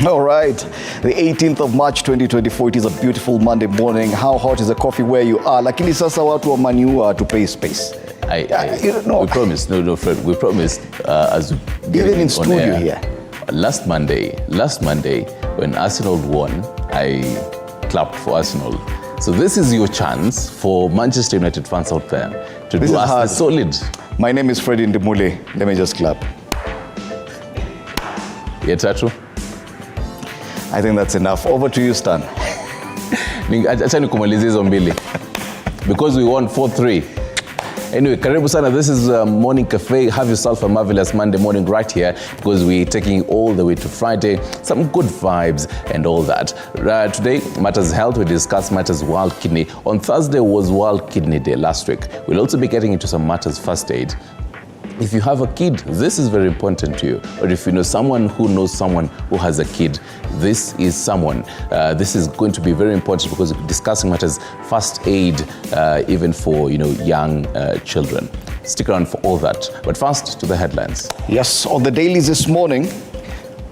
All right, the 18th of March 2024, it is a beautiful Monday morning. How hot is the coffee where you are? Lakini sasa watu wa Manu to pay space. We promised, no, Fred, we promised as even in studio air, here. Last Monday, when Arsenal won, I clapped for Arsenal. So this is your chance for Manchester United fans out there to do us the solid. My name is Freddie Ndimule. Let me just clap. Yeah, Tatu? I think that's enough. Over to you, Stan. Because we won 4-3. Anyway, karibu sana. This is Morning Cafe. Have yourself a marvelous Monday morning right here, because we're taking you all the way to Friday. Some good vibes and all that. Today, Matters Health. We discuss Matters World Kidney. On Thursday was World Kidney Day last week. We'll also be getting into some Matters First Aid. If you have a kid, this is very important to you. Or if you know someone who knows someone who has a kid, this is someone. This is going to be very important, because we're discussing Matters First Aid, even for young children. Stick around for all that. But first, to the headlines. Yes, on the dailies this morning,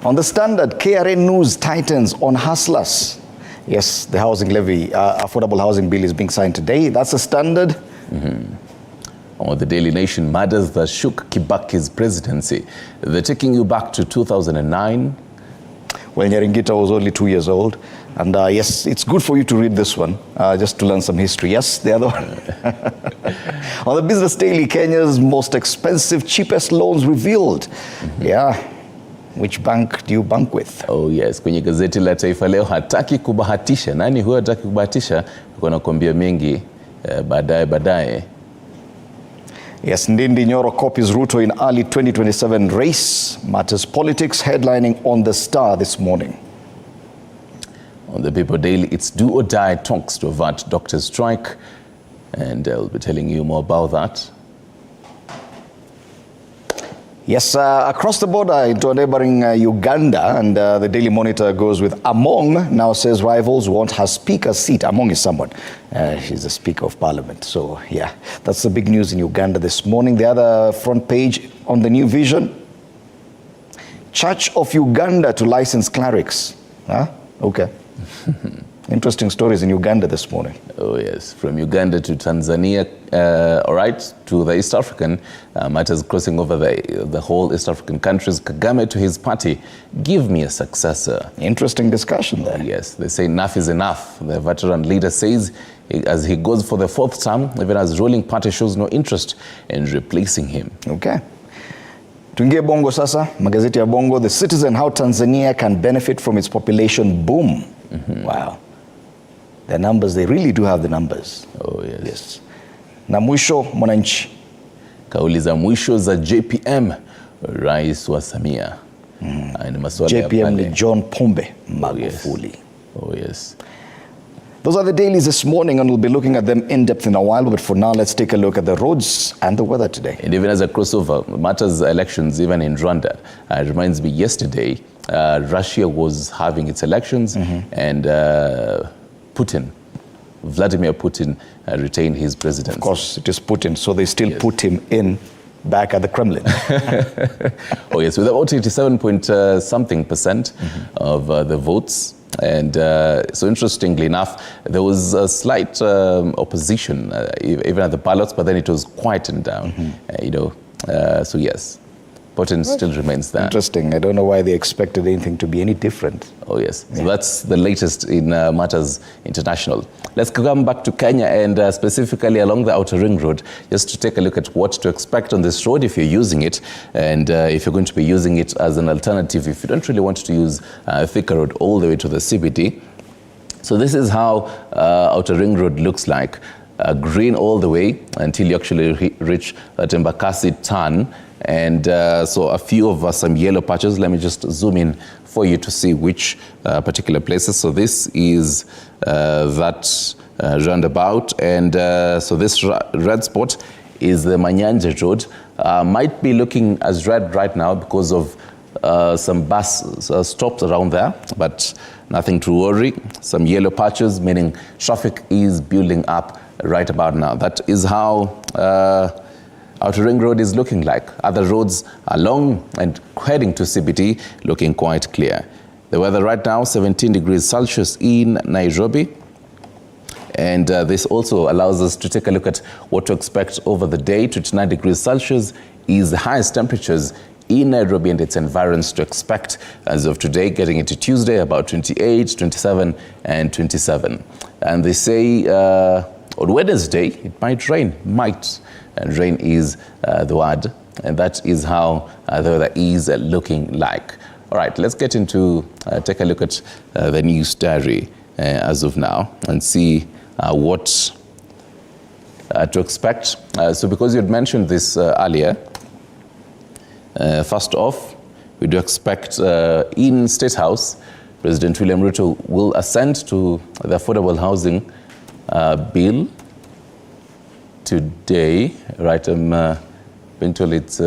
on the Standard, KRA News tightens on hustlers. Yes, the housing levy, affordable housing bill is being signed today. That's the Standard. On the Daily Nation, matters that shook Kibaki's presidency. They're taking you back to 2009. When Nyaringita was only 2 years old. And yes, it's good for you to read this one, just to learn some history. Yes, the other one. On the Business Daily, Kenya's most expensive, cheapest loans revealed. Yeah. Which bank do you bank with? Oh yes, kwenye gazeti la Taifa Leo, hataki kubahatisha. Nani huyo hataki kubahatisha? Kuna kuambia mengi baadaye. Yes, Ndindi Nyoro copies Ruto in early 2027 race. Matters Politics headlining on the Star this morning. On the People Daily, it's do or die talks to avert doctors' strike. And I'll be telling you more about that. Yes, across the border into neighboring Uganda, and the Daily Monitor goes with Among now says rivals want her speaker's seat. Among is someone. She's the Speaker of Parliament. So, yeah, that's the big news in Uganda this morning. The other front page on the New Vision. Church of Uganda to license clerics. Huh? Okay. Interesting stories in Uganda this morning. Oh yes, from Uganda to Tanzania, all right, to the East African, matters crossing over the whole East African countries. Kagame to his party, give me a successor. Interesting discussion there. Yes, they say enough is enough. The veteran leader says as he goes for the fourth term, even as ruling party shows no interest in replacing him. Okay. Tuingie Bongo sasa, magazeti ya Bongo. The Citizen, how Tanzania can benefit from its population boom. Wow. The numbers, they really do have the numbers. Oh, yes. Yes. Na mwisho Mwananchi. Kauli za mwisho za JPM, Rais wa Samia. JPM ni John Pombe Magufuli. Oh, yes. Those are the dailies this morning, and we'll be looking at them in depth in a while. But for now, let's take a look at the roads and the weather today. And even as a crossover, matters elections, even in Rwanda. It reminds me, yesterday, Russia was having its elections, and Vladimir Putin retained his presidency. Of course, it is Putin, so they still put him in back at the Kremlin. Oh yes, with about 87% of the votes. And so interestingly enough, there was a slight opposition even at the ballots, but then it was quietened down, so yes. Putin still remains there. Interesting. I don't know why they expected anything to be any different. Oh, yes. So that's the latest in Matters International. Let's come back to Kenya, and specifically along the Outer Ring Road, just to take a look at what to expect on this road if you're using it, and if you're going to be using it as an alternative, if you don't really want to use Thika Road all the way to the CBD. So this is how Outer Ring Road looks like. Green all the way until you actually reach Embakasi turn. And so a few of some yellow patches. Let me just zoom in for you to see which particular places. So this is that roundabout, and so this red spot is the Manyanje Road. Might be looking as red right now because of some bus stops around there, but nothing to worry. Some yellow patches, meaning traffic is building up right about now. That is how Outer Ring Road is looking like. Other roads along and heading to CBD looking quite clear. The weather right now, 17 degrees Celsius in Nairobi. And this also allows us to take a look at what to expect over the day. 29 degrees Celsius is the highest temperatures in Nairobi and its environs to expect as of today, getting into Tuesday, about 28, 27, and 27. And they say on Wednesday, it might rain, and rain is the word. And that is how the weather is looking like. All right, let's get into, take a look at the news diary as of now and see what to expect. So because you had mentioned this earlier, first off, we do expect in State House, President William Ruto will assent to the affordable housing bill today. Right, I'm being told it's...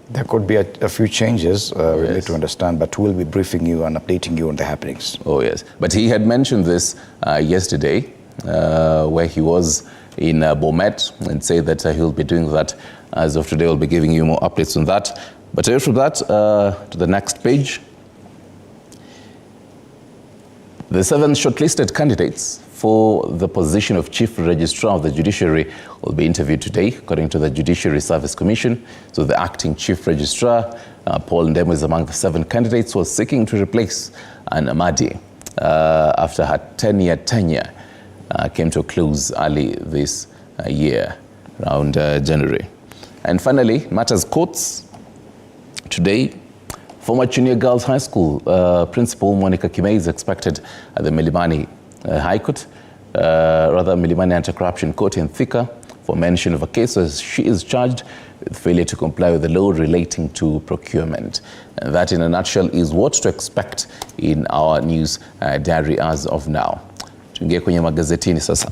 There could be a few changes, we need to understand, but we'll be briefing you and updating you on the happenings. Oh, yes. But he had mentioned this yesterday, where he was in Bomet, and said that he'll be doing that. As of today, we'll be giving you more updates on that. But away from that, to the next page. The 7 shortlisted candidates for the position of Chief Registrar of the Judiciary will be interviewed today, according to the Judiciary Service Commission. So the acting Chief Registrar, Paul Ndemo, is among the 7 candidates who are seeking to replace Anne Amadi after her 10-year tenure came to a close early this year, around January. And finally, matters courts. Today, former Junior Girls High School Principal Monica Kimei is expected at the Milimani High Court, Milimani Anti-Corruption Court in Thika, for mention of a case as she is charged with failure to comply with the law relating to procurement. And that, in a nutshell, is what to expect in our news diary as of now. Tuingie kwenye magazetini sasa.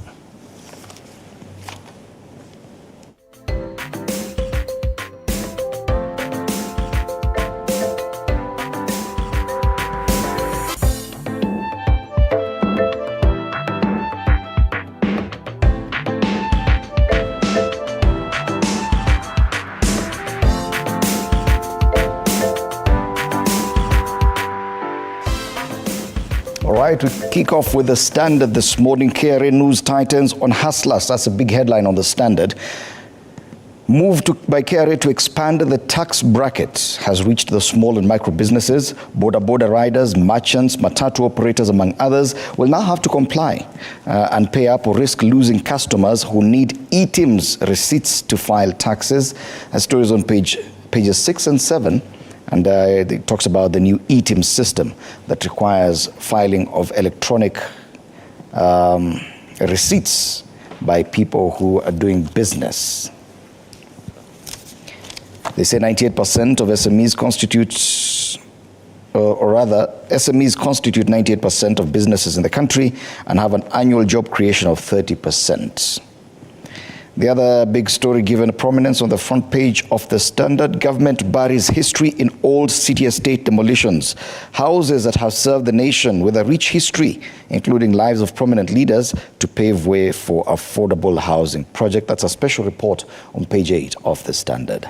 All right, we kick off with the Standard this morning. KRA News tightens on hustlers. That's a big headline on the Standard. Move by KRA to expand the tax bracket has reached the small and micro businesses. Border riders, merchants, matatu operators, among others, will now have to comply and pay up or risk losing customers who need eTIMS receipts to file taxes. A story is on pages 6 and 7. And it talks about the new eTIMS system that requires filing of electronic receipts by people who are doing business. They say 98% of SMEs SMEs constitute 98% of businesses in the country and have an annual job creation of 30%. The other big story given prominence on the front page of the Standard: government buries history in old city estate demolitions. Houses that have served the nation with a rich history, including lives of prominent leaders, to pave way for affordable housing project. That's a special report on page 8 of the Standard.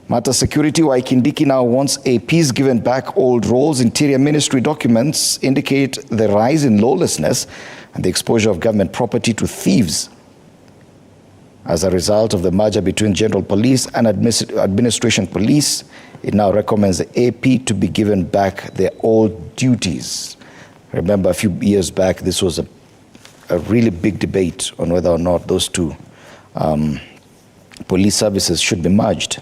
Matter security: Waikindiki now wants APs given back old roles. Interior Ministry documents indicate the rise in lawlessness and the exposure of government property to thieves. As a result of the merger between General Police and Administration Police, it now recommends the AP to be given back their old duties. Remember, a few years back, this was a really big debate on whether or not those two police services should be merged.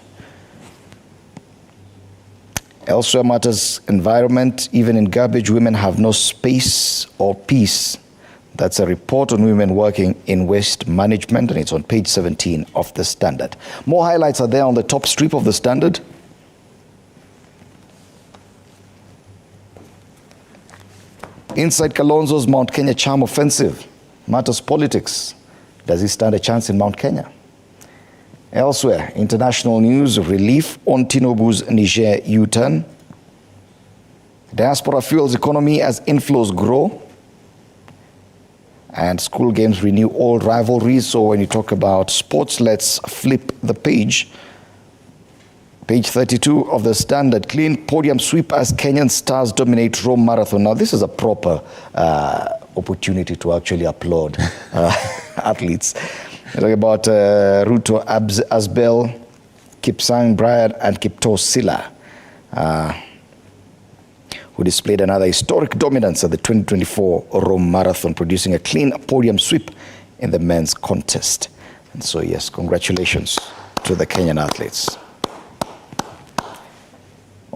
Elsewhere, matters environment: even in garbage, women have no space or peace. That's a report on women working in waste management, and it's on page 17 of the Standard. More highlights are there on the top strip of the Standard. Inside Kalonzo's Mount Kenya charm offensive, matters politics: does he stand a chance in Mount Kenya? Elsewhere, international news: relief on Tinubu's Niger U-turn. Diaspora fuels economy as inflows grow. And school games renew old rivalries. So when you talk about sports, let's flip the page Page 32 of the Standard. Clean podium sweep as Kenyan stars dominate Rome Marathon. Now, this is a proper opportunity to actually applaud athletes. Talking about Ruto Asbel, Kipsang Brian, and Kipto Sila, who displayed another historic dominance at the 2024 Rome Marathon, producing a clean podium sweep in the men's contest. And so, yes, congratulations to the Kenyan athletes.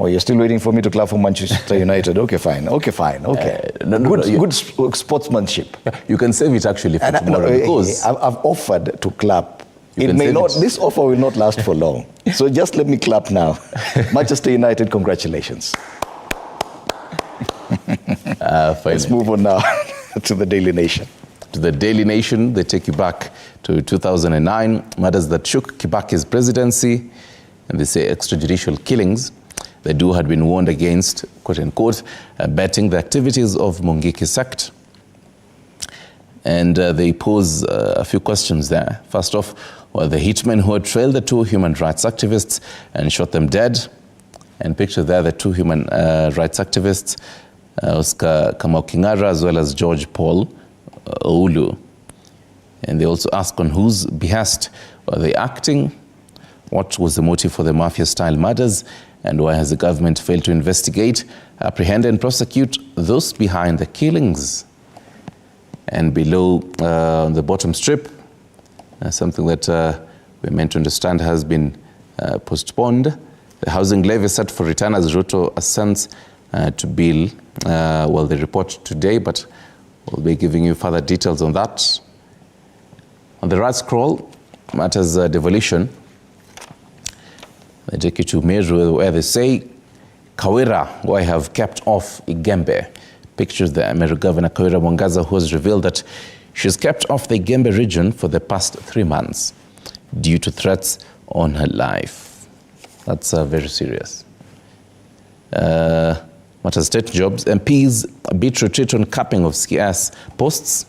Oh, you're still waiting for me to clap for Manchester United? Okay, fine. Okay. Good sportsmanship. You can save it actually for tomorrow. Because I've offered to clap. This offer will not last for long. So just let me clap now. Manchester United, congratulations. Let's move on now to the Daily Nation. To the Daily Nation, they take you back to 2009, matters that shook Kibaki's presidency, and they say extrajudicial killings. The duo had been warned against, quote-unquote, abetting the activities of Mungiki's sect. And they pose a few questions there. First off, well, the hitmen who had trailed the two human rights activists and shot them dead. And picture there the two human rights activists, Oscar Kamau Kingara as well as George Paul Oulu. And they also ask on whose behest were they acting, what was the motive for the mafia-style murders, and why has the government failed to investigate, apprehend and prosecute those behind the killings? And below on the bottom strip, something that we're meant to understand has been postponed. The housing levy set for return as Ruto assents to bill. Well, they report today, but we'll be giving you further details on that. On the right scroll, matters devolution. They take you to Meru, where they say, Kawira, who I have kept off Igembe. Pictures there, Meru Governor Kawira Mwangaza, who has revealed that she's kept off the Igembe region for the past 3 months due to threats on her life. That's very serious. Matters state jobs. MPs beat retreat on capping of scarce posts.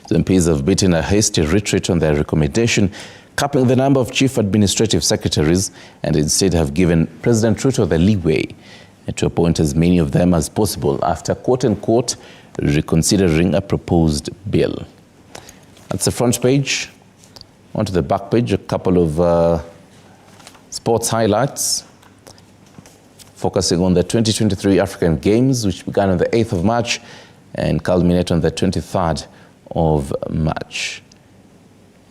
The MPs have beaten a hasty retreat on their recommendation, capping the number of chief administrative secretaries, and instead have given President Ruto the leeway to appoint as many of them as possible after, quote-unquote, reconsidering a proposed bill. That's the front page. On to the back page, a couple of sports highlights, focusing on the 2023 African Games, which began on the 8th of March and culminate on the 23rd of March.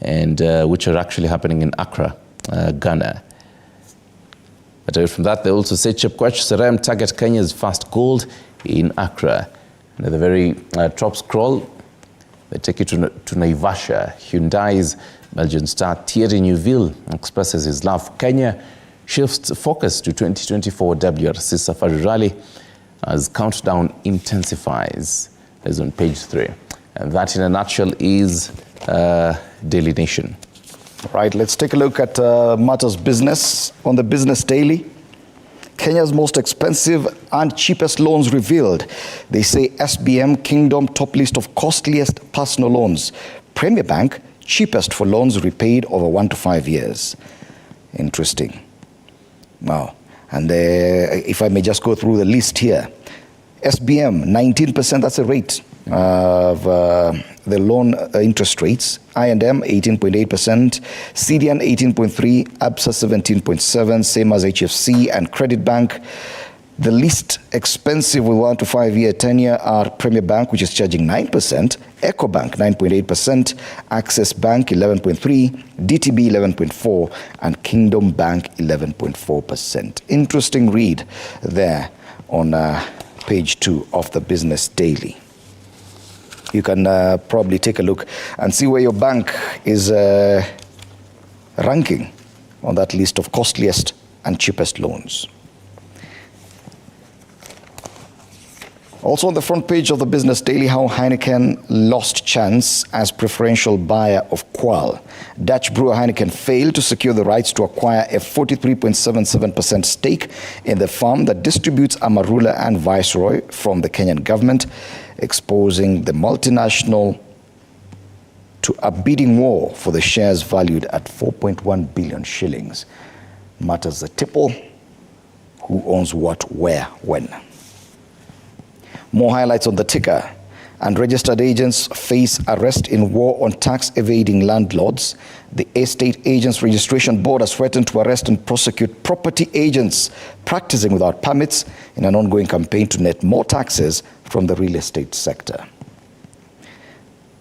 And which are actually happening in Accra, Ghana. But away from that, they also say Chepkwech Serem target Kenya's first gold in Accra. And at the very top scroll, they take you to Naivasha. Hyundai's Belgian star Thierry Neuville expresses his love for Kenya, shifts focus to 2024 WRC Safari Rally as countdown intensifies, as on page 3. And that in a nutshell is Daily Nation. Right, let's take a look at matters business on the Business Daily. Kenya's most expensive and cheapest loans revealed. They say SBM Kingdom top list of costliest personal loans. Premier Bank cheapest for loans repaid over 1 to 5 years. Interesting. Wow. And if I may just go through the list here. SBM 19%, that's a rate of the loan interest rates. I&M 18.8%, CDN 18.3%, ABSA 17.7%, same as HFC and Credit Bank. The least expensive with 1 to 5 year tenure are Premier Bank, which is charging 9%, EcoBank 9.8%, Access Bank 11.3%, DTB 11.4%, and Kingdom Bank 11.4%. Interesting read there on page 2 of the Business Daily. You can probably take a look and see where your bank is ranking on that list of costliest and cheapest loans. Also on the front page of the Business Daily, how Heineken lost chance as preferential buyer of Qual. Dutch brewer Heineken failed to secure the rights to acquire a 43.77% stake in the farm that distributes Amarula and Viceroy from the Kenyan government, exposing the multinational to a bidding war for the shares valued at 4.1 billion shillings. matters the tipple, who owns what, where, when. More highlights on the ticker. Unregistered agents face arrest in war on tax-evading landlords. The Estate Agents Registration Board has threatened to arrest and prosecute property agents practicing without permits in an ongoing campaign to net more taxes from the real estate sector.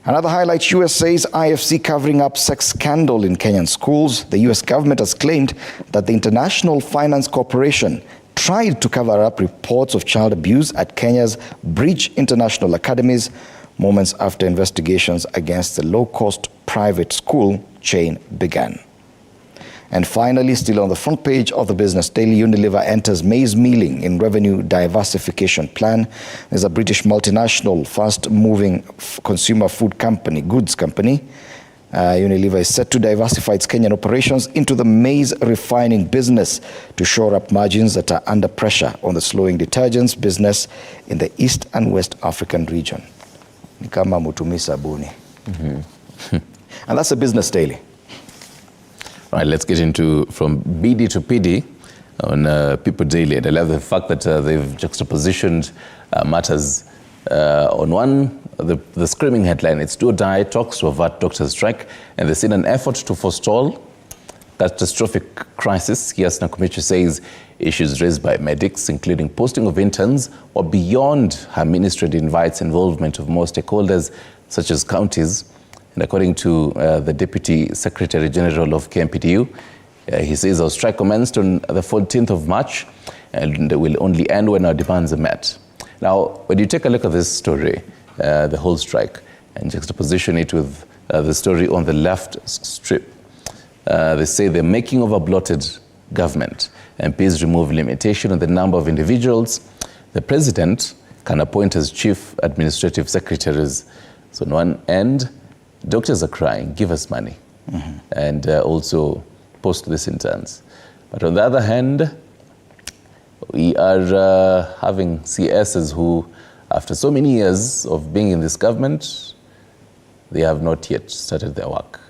Another highlight, US says IFC covering up sex scandal in Kenyan schools. The US government has claimed that the International Finance Corporation tried to cover up reports of child abuse at Kenya's Bridge International Academies moments after investigations against the low-cost private school chain began. And finally, still on the front page of the Business Daily, Unilever enters maize milling in revenue diversification plan. There's a British multinational, fast-moving consumer food company, goods company. Unilever is set to diversify its Kenyan operations into the maize refining business to shore up margins that are under pressure on the slowing detergents business in the East and West African region. Ni kama mutumi sabuni. And that's the Business Daily. All right, let's get into from BD to PD on People Daily. And I love the fact that they've juxtapositioned matters on one. The screaming headline, it's do or die, talks to avert doctor strike, and they've seen an effort to forestall catastrophic crisis. Yes, Nakumichi says issues raised by medics, including posting of interns, or beyond her ministry and invites involvement of more stakeholders, such as counties. And according to the Deputy Secretary General of KMPDU, he says our strike commenced on the 14th of March and will only end when our demands are met. Now, when you take a look at this story, the whole strike, and juxtaposition it with the story on the left strip, they say the making of a bloated government. MPs remove limitation on the number of individuals the president can appoint as chief administrative secretaries. So on one end, doctors are crying, give us money, and also post these interns. But on the other hand, we are having CSs who, after so many years of being in this government, they have not yet started their work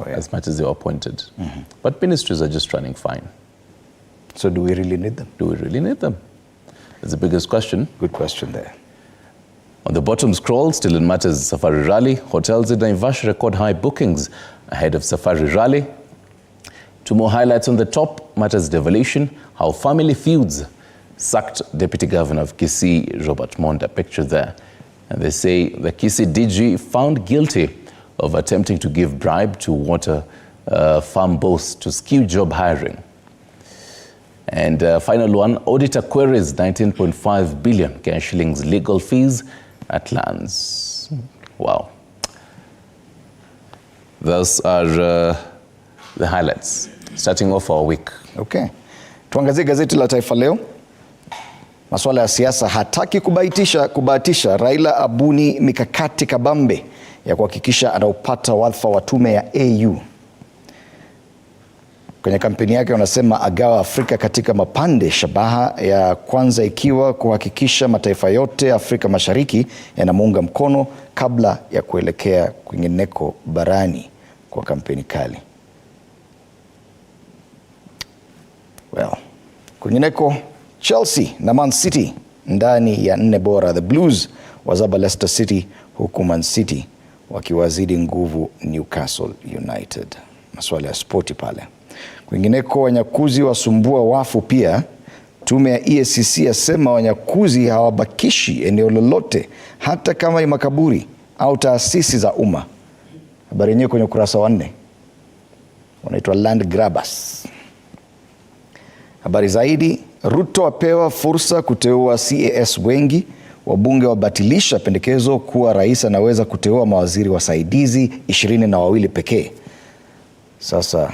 as much as they were appointed. But ministries are just running fine. So do we really need them? Do we really need them? That's the biggest question. Good question there. On the bottom scroll, still in matters Safari Rally, hotels in Naivasha record high bookings ahead of Safari Rally. Two more highlights on the top, matters devolution, how family feuds sacked Deputy Governor of Kisii, Robert Monda, picture there. And they say the Kisii DG found guilty of attempting to give bribe to water farm boss to skew job hiring. And final one, auditor queries 19.5 billion Kenyan shillings legal fees at lands. Wow. Those are the highlights, starting off our week. Okay. Tuangazie gazeti la Taifa Leo. Masuala ya siasa, hataki kubahatisha. Raila abuni mikakati kabambe ya kuhakikisha anaupata wadhifa wa tume ya AU. Kwenye kampeni yake wanasema agawa Afrika katika mapande, shabaha ya kwanza ikiwa kuhakikisha mataifa yote Afrika Mashariki yanamuunga mkono kabla ya kuelekea kwingineko barani kwa kampeni kali. Well, kwingineko Chelsea na Man City ndani ya 4 bora. The Blues wazaba Leicester City, huku Man City wakiwazidi nguvu Newcastle United. Maswala ya spoti pale. Kwingineko wanyakuzi wasumbua wafu pia. Tume ya EACC yasema wanyakuzi hawabakishi eneo lolote hata kama ni makaburi au taasisi za umma. Habari yenyewe kwenye ukurasa wa 4. Wanaitwa land grabbers. Habari zaidi, Ruto apewa fursa kuteua CAS wengi. Wabunge wabatilisha pendekezo kuwa rais anaweza kuteua mawaziri wasaidizi 22 pekee. Sasa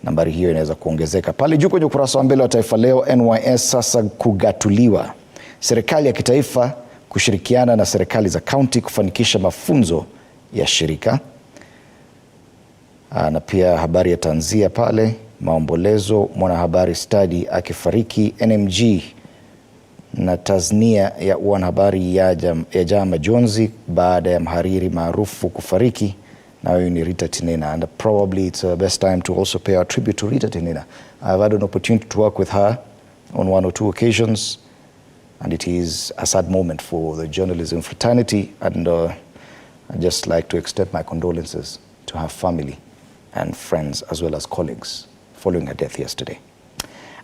nambari hiyo inaweza kuongezeka. Pale juu kwenye ukurasa wa mbele wa Taifa Leo, NYS sasa kugatuliwa. Serikali ya kitaifa kushirikiana na serikali za kaunti kufanikisha mafunzo ya shirika. Na pia habari ya tanzia pale, maombolezo, mwanahabari stadi akifariki, NMG na taznia ya wanahabari ya Jama Jonzi baada ya mhariri maarufu kufariki now in Rita Tinena, and probably it's the best time to also pay our tribute to Rita Tinena. I've had an opportunity to work with her on 1 or 2 occasions, and it is a sad moment for the journalism fraternity, and I'd just like to extend my condolences to her family and friends as well as colleagues following her death yesterday.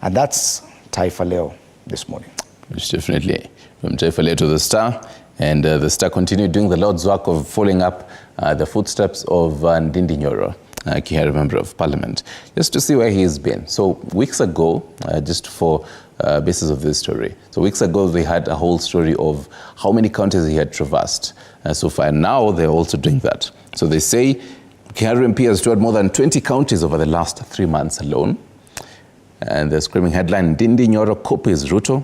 And that's Taifa Leo this morning. Which definitely, from Taifa Leo to the Star, and the Star continued doing the Lord's work of following up the footsteps of Ndindi Nyoro, Kiharu Member of Parliament, just to see where he's been. So weeks ago, just for basis of this story, so weeks ago they had a whole story of how many counties he had traversed so far, and now they're also doing that. So they say Kiharu MP has toured more than 20 counties over the last 3 months alone. And the screaming headline, Ndindi Nyoro copies Ruto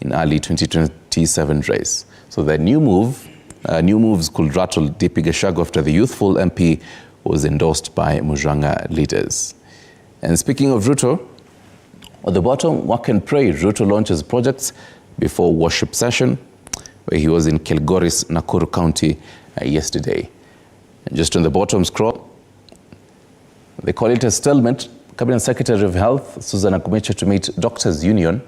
in early 2027 race. So the new moves could rattle DP Gachagua after the youthful MP was endorsed by Mujanga leaders. And speaking of Ruto, at the bottom, Work and Pray, Ruto launches projects before worship session, where he was in Kilgoris, Nakuru County yesterday. And just on the bottom scroll, they call it a stalemate. Cabinet Secretary of Health, Susan Akumecha, to meet Doctors' Union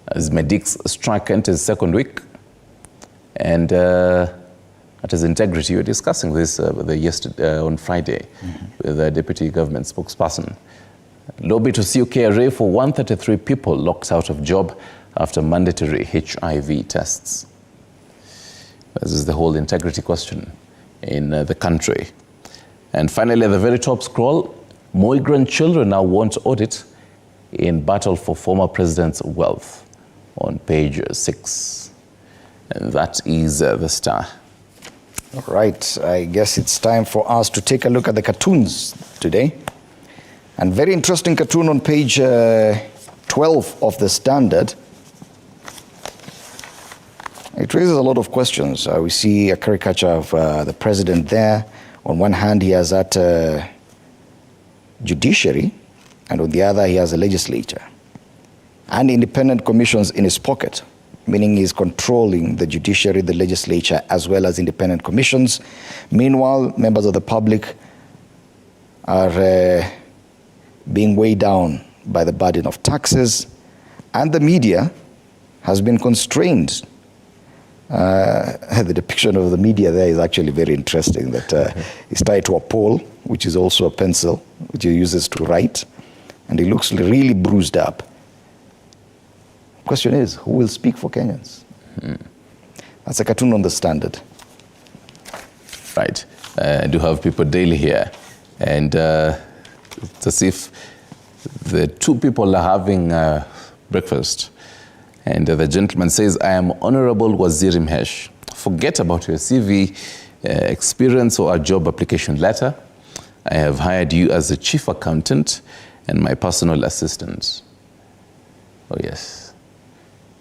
as medics strike enters second week. And at his integrity, we were discussing this on Friday with the Deputy Government spokesperson. Lobby to sue KRA for 133 people locked out of job after mandatory HIV tests. This is the whole integrity question in the country. And finally, at the very top scroll, migrant children now want audit in battle for former president's wealth on page 6. And that is the Star. All right, I guess it's time for us to take a look at the cartoons today. And very interesting cartoon on page 12 of the Standard. It raises a lot of questions. We see a caricature of the president there. On one hand, he has that judiciary, and on the other, he has a legislature. And independent commissions in his pocket, meaning he's controlling the judiciary, the legislature, as well as independent commissions. Meanwhile, members of the public are being weighed down by the burden of taxes, and the media has been constrained. The depiction of the media there is actually very interesting, that he's tied to a pole, which is also a pencil, which he uses to write, and he looks really bruised up. Question is, who will speak for Kenyans? That's a cartoon on the Standard. Right. I do have People Daily here, and it's as if the two people are having breakfast, and the gentleman says, I am Honorable Waziri Mhesh. Forget about your CV experience or a job application letter. I have hired you as the chief accountant and my personal assistant. Oh yes,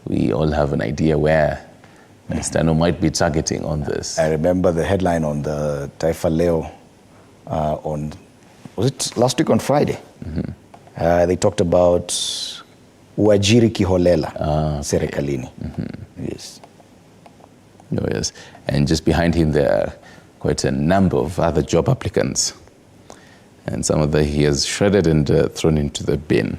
we all have an idea where Mr. Ano might be targeting on this. I remember the headline on the Taifa Leo was it last week on Friday? They talked about uajiri kiholela serikalini. Yes. Oh, yes. And just behind him there are quite a number of other job applicants. And some of them he has shredded and thrown into the bin.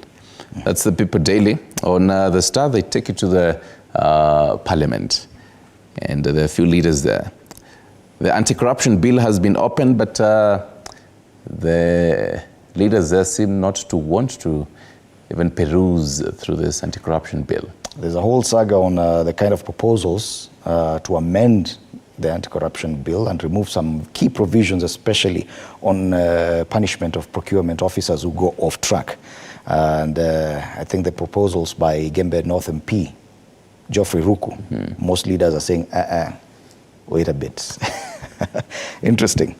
That's the People Daily. On the Star, they take you to the Parliament. And there are a few leaders there. The anti-corruption bill has been opened, but the leaders there seem not to want to even peruse through this anti-corruption bill. There's a whole saga on the kind of proposals to amend the anti-corruption bill and remove some key provisions, especially on punishment of procurement officers who go off track. And I think the proposals by Gembe North MP, Geoffrey Ruku, most leaders are saying, wait a bit. Interesting.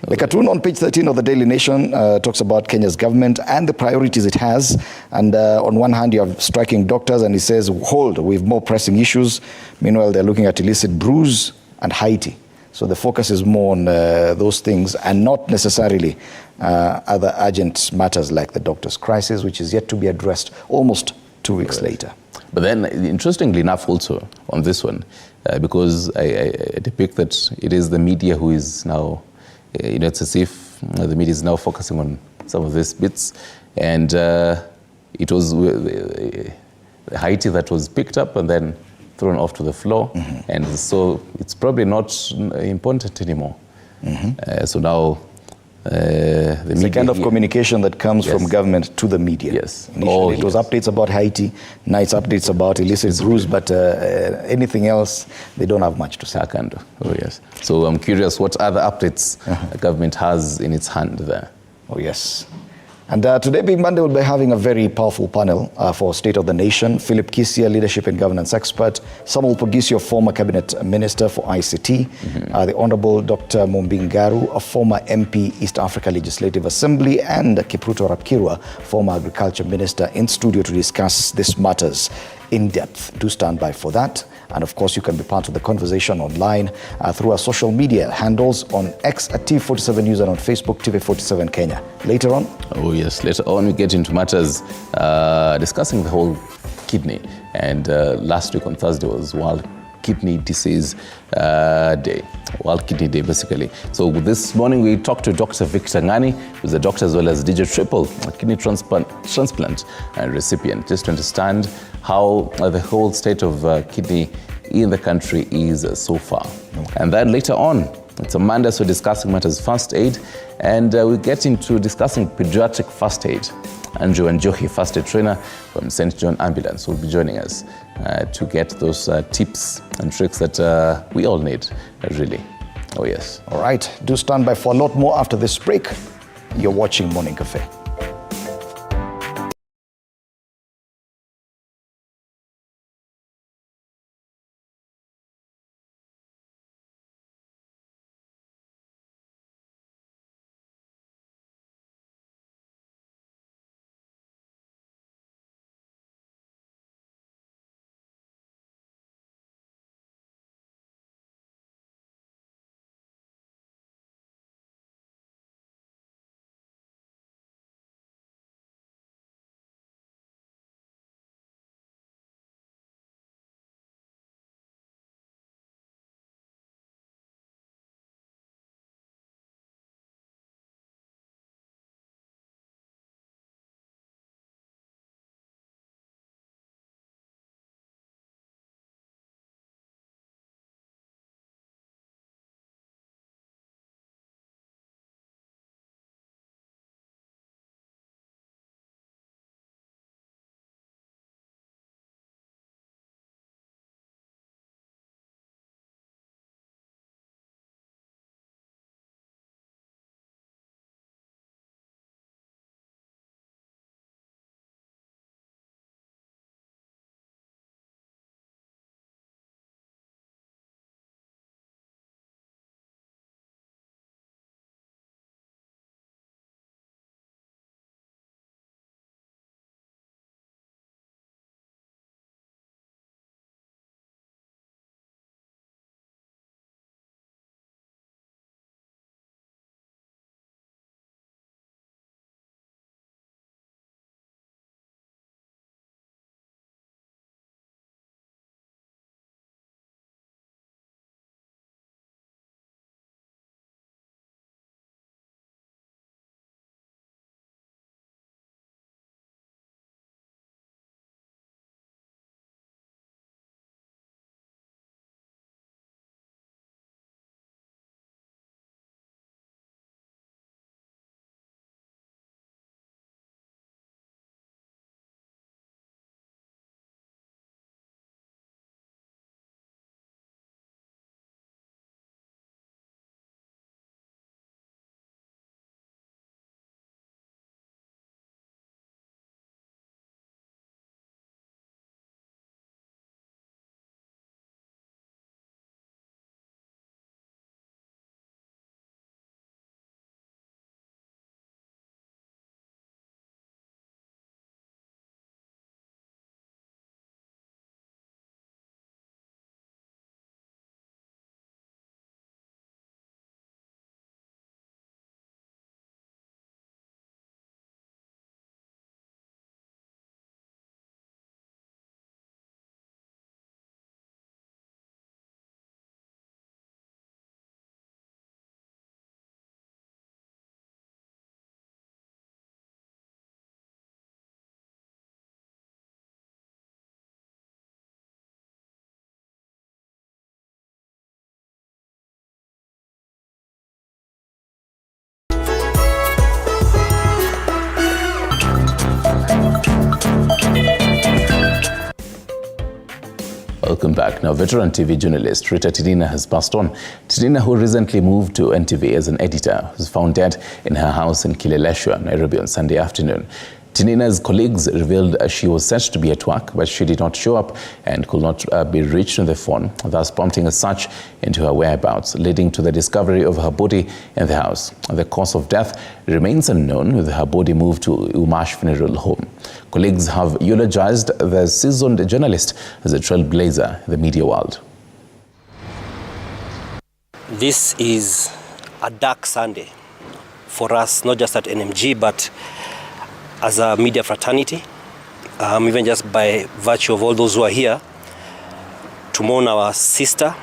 The cartoon on page 13 of the Daily Nation talks about Kenya's government and the priorities it has. And on one hand, you have striking doctors, and he says, hold, we have more pressing issues. Meanwhile, they're looking at illicit brews and Haiti. So the focus is more on those things and not necessarily other urgent matters like the doctor's crisis, which is yet to be addressed almost 2 weeks later. But then, interestingly enough also on this one, because I depict that it is the media who is now it's as if the media is now focusing on some of these bits. And it was Haiti that was picked up and then thrown off to the floor. And so it's probably not important anymore. So now the it's media, a kind of communication that comes from government to the media. Yes. Initially it was updates about Haiti, now it's updates about illicit brews, but anything else, they don't have much to say. Oh, yes. So I'm curious what other updates the government has in its hand there. Oh, yes. And today, Big Monday, will be having a very powerful panel for State of the Nation. Philip Kisia, leadership and governance expert. Samuel Pogisio, former cabinet minister for ICT. The Honorable Dr. Mumbingaru, a former MP, East Africa Legislative Assembly. And Kipruto Rapkirwa, former agriculture minister, in studio to discuss these matters in depth. Do stand by for that. And of course, you can be part of the conversation online through our social media handles on X at TV47 News and on Facebook, TV47 Kenya. Later on? Oh, yes. Later on, we get into matters discussing the whole kidney. And last week on Thursday was World Kidney Disease Day. World Kidney Day, basically. So this morning, we talked to Dr. Victor Ngani, who's a doctor as well as DJ Triple, a kidney transplant recipient, just to understand how the whole state of kidney in the country is so far. And then later on, it's a Monday, so discussing matters first aid, and we get into discussing pediatric first aid. Andrew Njohi, first aid trainer from St. John Ambulance, will be joining us to get those tips and tricks that we all need, really. Oh, yes. All right. Do stand by for a lot more after this break. You're watching Morning Cafe. Welcome back. Now, veteran TV journalist Rita Tinina has passed on. Tinina, who recently moved to NTV as an editor, was found dead in her house in Kileleshwa, Nairobi on Sunday afternoon. Tinina's colleagues revealed she was set to be at work, but she did not show up and could not be reached on the phone, thus prompting a search into her whereabouts, leading to the discovery of her body in the house. The cause of death remains unknown, with her body moved to Umash Funeral Home. Colleagues have eulogized the seasoned journalist as a trailblazer in the media world. This is a dark Sunday for us, not just at NMG, but as a media fraternity, even just by virtue of all those who are here to mourn our sister,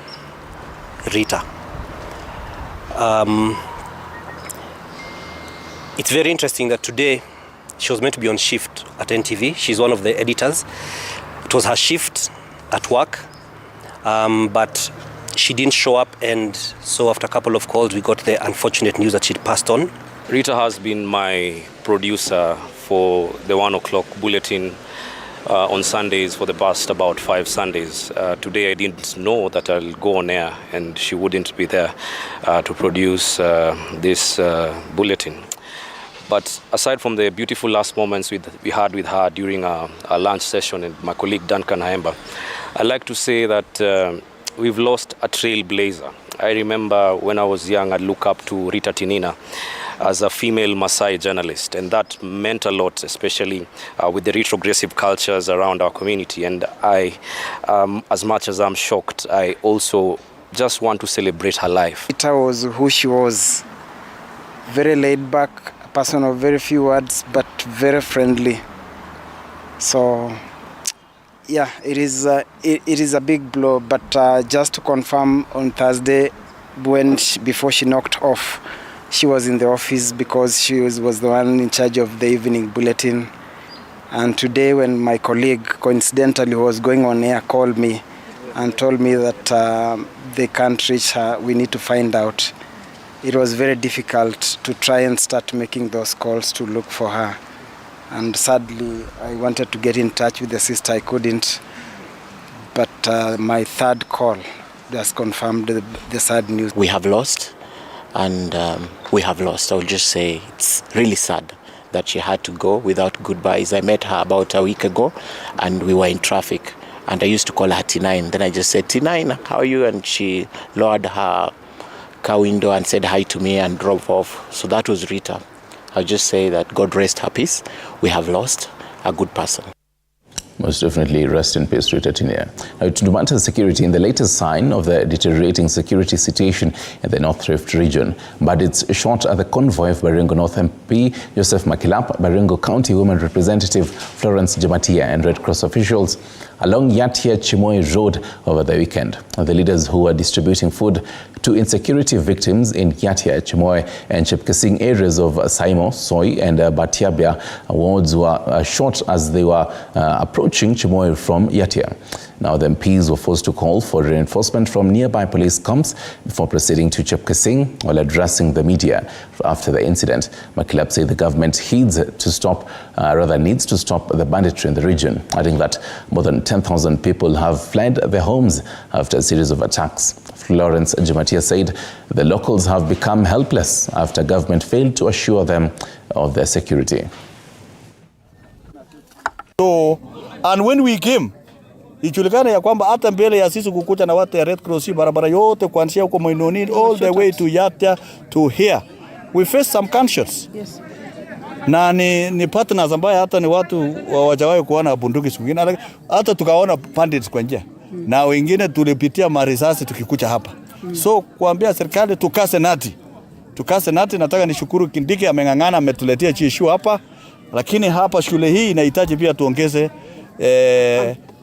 Rita. It's very interesting that today she was meant to be on shift at NTV. She's one of the editors. It was her shift at work, but she didn't show up, and so after a couple of calls, we got the unfortunate news that she'd passed on. Rita has been my producer for the 1 o'clock bulletin on Sundays for the past about 5 Sundays. Today I didn't know that I'll go on air and she wouldn't be there to produce this bulletin. But aside from the beautiful last moments we had with her during our lunch session and my colleague Duncan Haemba, I'd like to say that we've lost a trailblazer. I remember when I was young, I'd look up to Rita Tinina as a female Maasai journalist, and that meant a lot, especially with the retrogressive cultures around our community. And I, as much as I'm shocked, I also just want to celebrate her life. Rita was who she was, very laid back, a person of very few words, but very friendly. So yeah, it is a big blow, but just to confirm, on Thursday, before she knocked off, she was in the office because she was the one in charge of the evening bulletin. And today, when my colleague, coincidentally, who was going on air, called me and told me that they can't reach her, we need to find out. It was very difficult to try and start making those calls to look for her. And sadly, I wanted to get in touch with the sister, I couldn't. But my third call just confirmed the sad news. We have lost, and we have lost. I will just say it's really sad that she had to go without goodbyes. I met her about a week ago, and we were in traffic. And I used to call her T9. Then I just said, T9, how are you? And she lowered her car window and said hi to me and drove off. So that was Rita. I'll just say that God rest her peace. We have lost a good person. Most definitely, rest in peace, Rita Tinina. Now, to matters security, in the latest sign of the deteriorating security situation in the North Rift region, but it's shot at the convoy of Baringo North MP Joseph Makilap, Baringo County Women Representative Florence Jamatia, and Red Cross officials along Yatia Chimoy Road over the weekend. The leaders who were distributing food to insecurity victims in Yatia, Chimoy, and Chepkesing areas of Saimo, Soy, and Batiabia wards were shot as they were approaching Chimoy from Yatia. Now, the MPs were forced to call for reinforcement from nearby police camps before proceeding to Chepkesing while addressing the media after the incident. Makilap said the government needs to stop the banditry in the region, adding that more than 10,000 people have fled their homes after a series of attacks. Florence Jamatia said the locals have become helpless after government failed to assure them of their security. So, and when we came, ijulikana ya kwamba hata mbele ya sisi kukuta na watu ya Red Cross barabara yote kuanzia huko Moinoni all the way to Yatia to here, we face some conscience. Yes. Na ni partners ambaye hata ni watu hawajawahi kuona bunduki siku nyingine, hata tukaona bandits kwa njia. Na wengine tulipitia marisasi tukikucha hapa. So kuambia serikali tukase nati, nataka nishukuru Kindiki ameng'ang'ana ametuletea chishu hapa, lakini hapa shule hii inahitaji pia tuongeze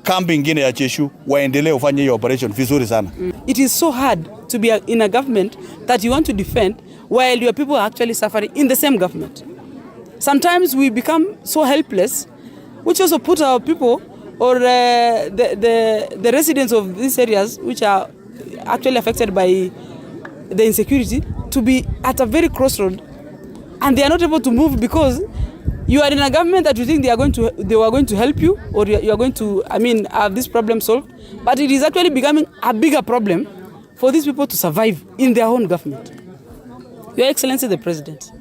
kambi ingine ya chishu waendelee ufanye hiyo operation vizuri sana. It is so hard to be in a government that you want to defend while your people are actually suffering in the same government. Sometimes we become so helpless, which also put our people or the residents of these areas which are actually affected by the insecurity to be at a very crossroad, and they are not able to move because You are in a government that you think they were going to help you, or you are going to, have this problem solved. But it is actually becoming a bigger problem for these people to survive in their own government. Your Excellency the President,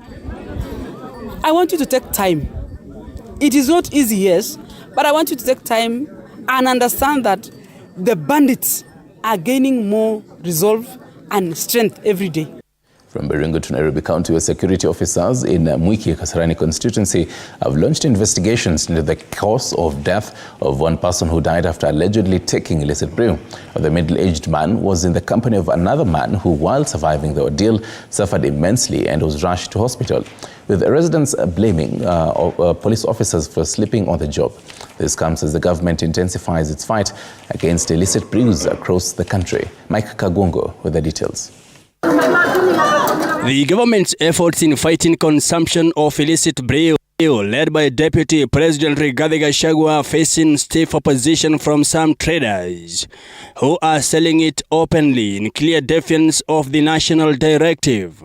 I want you to take time. It is not easy, yes, but I want you to take time and understand that the bandits are gaining more resolve and strength every day. From Baringo to Nairobi County, where security officers in Mwiki Kasarani constituency have launched investigations into the cause of death of one person who died after allegedly taking illicit brew. The middle-aged man was in the company of another man who, while surviving the ordeal, suffered immensely and was rushed to hospital, with residents blaming police officers for sleeping on the job. This comes as the government intensifies its fight against illicit brews across the country. Mike Kagongo with the details. The government's efforts in fighting consumption of illicit brew, led by Deputy President Rigathi Gachagua, facing stiff opposition from some traders who are selling it openly in clear defiance of the national directive.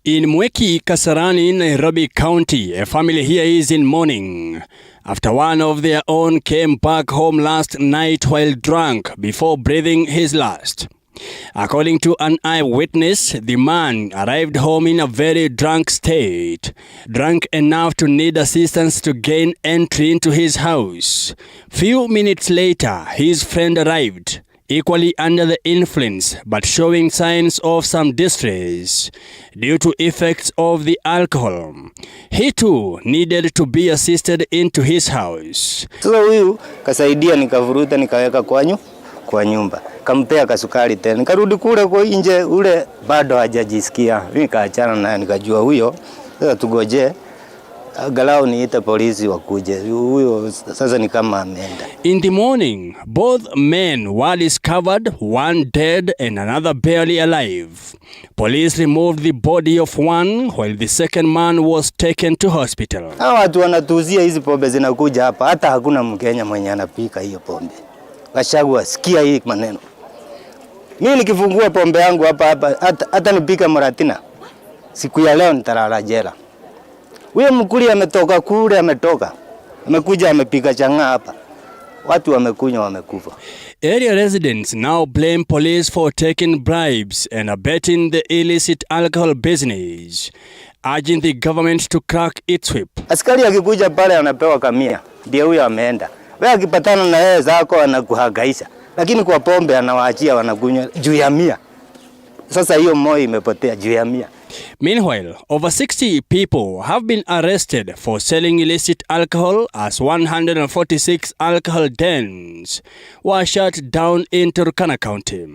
In Mwiki Kasarani, Nairobi County, a family here is in mourning after one of their own came back home last night while drunk before breathing his last. According to an eyewitness, the man arrived home in a very drunk state, drunk enough to need assistance to gain entry into his house. Few minutes later, his friend arrived, equally under the influence, but showing signs of some distress due to effects of the alcohol. He too needed to be assisted into his house. So huyu kasaidia nikavuruta nikaweka kwa nyumba. Kampea kasukari tena. Nikarudi kule kwa nje ule bado hajajisikia. Nikaachana naye nikajua huyo sasa tugoje galau niite polisi wakuje. Huyo sasa ni kama ameenda. In the morning, both men were discovered, one dead and another barely alive. Police removed the body of one while the second man was taken to hospital. Hawa watu wanatuuzia hizi pombe zinakuja hapa, hata hakuna Mkenya mwenye anapika hiyo pombe. Gachagua, sikia hii maneno. Mimi nikifungua pombe yangu hapa hata nipika maratina. Siku ya leo nitalala jela. Huyo mkuli ametoka kule ametoka. Amekuja amepika chang'aa hapa. Watu wamekunywa wamekufa. Area residents now blame police for taking bribes and abetting the illicit alcohol business, urging the government to crack its whip. Askari akikuja pale anapewa kamia. Ndio huyo ameenda. Wewe akipatana na yeye zako anakuhangaisha. Lakini kwa pombe anawaachia wanakunywa juu ya 100. Sasa hiyo moyo imepotea juu ya 100. Meanwhile, over 60 people have been arrested for selling illicit alcohol as 146 alcohol dens were shut down in Turkana County.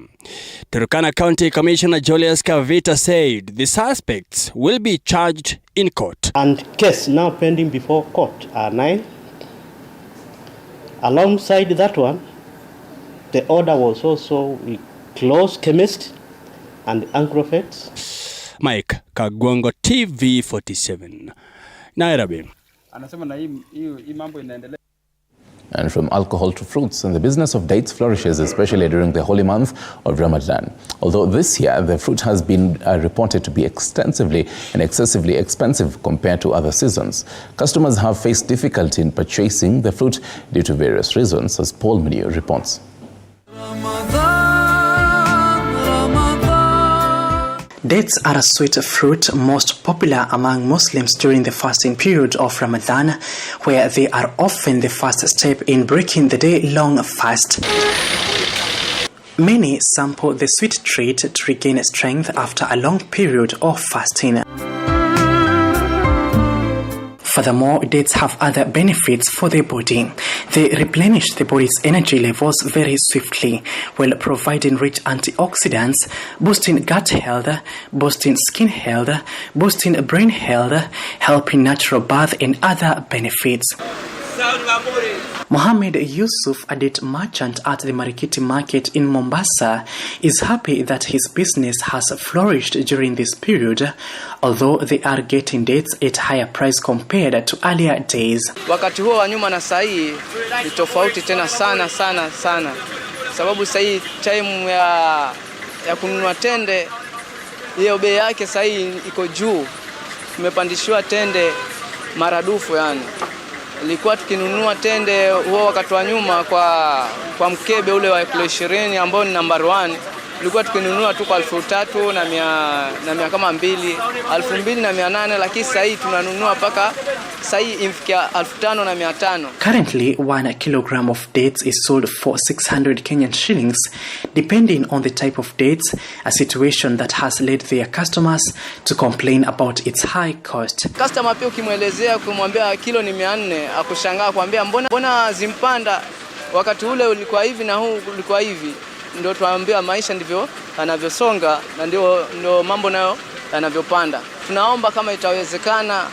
Turkana County Commissioner Julius Kavita said the suspects will be charged in court. And case now pending before court are 9. Alongside that one, the order was also we close chemist and Ancrofets. Mike Kagwango, TV 47, Nairobi. And from alcohol to fruits, and the business of dates flourishes, especially during the holy month of Ramadan. Although this year the fruit has been reported to be extensively and excessively expensive compared to other seasons. Customers have faced difficulty in purchasing the fruit due to various reasons, as Paul Menu reports. Dates are a sweet fruit most popular among Muslims during the fasting period of Ramadan, where they are often the first step in breaking the day-long fast. Many sample the sweet treat to regain strength after a long period of fasting. Furthermore, dates have other benefits for the body. They replenish the body's energy levels very swiftly, while providing rich antioxidants, boosting gut health, boosting skin health, boosting brain health, helping natural birth, and other benefits. Mohammed Yusuf, a date merchant at the Marikiti market in Mombasa, is happy that his business has flourished during this period, although they are getting dates at higher price compared to earlier days. Wakati huo wa nyuma na sahi ni tofauti tena sana. Sababu sahi time ya kununua tende hiyo bei yake sahi iko juu. Tumepandishwa tende maradufu yani. Ilikuwa tukinunua tende huo wakati wa nyuma kwa mkebe ule wa kilo 20 ambao ni number 1, ilikuwa tukinunua tu kwa 3,100 kama 2,800, lakini sasa hii tunanunua mpaka sasa hii imfikia 5,500. Currently, 1 kilogram of dates is sold for 600 Kenyan shillings, depending on the type of dates, a situation that has led their customers to complain about its high cost. Customer pia ukimwelezea kumwambia kilo ni 400, akushangaa kuambia mbona zimpanda wakati ule ulikuwa hivi na huu ulikuwa hivi. Ndio tuambia maisha ndivyo yanavyosonga na ndio mambo nayo yanavyopanda. Tunaomba kama itawezekana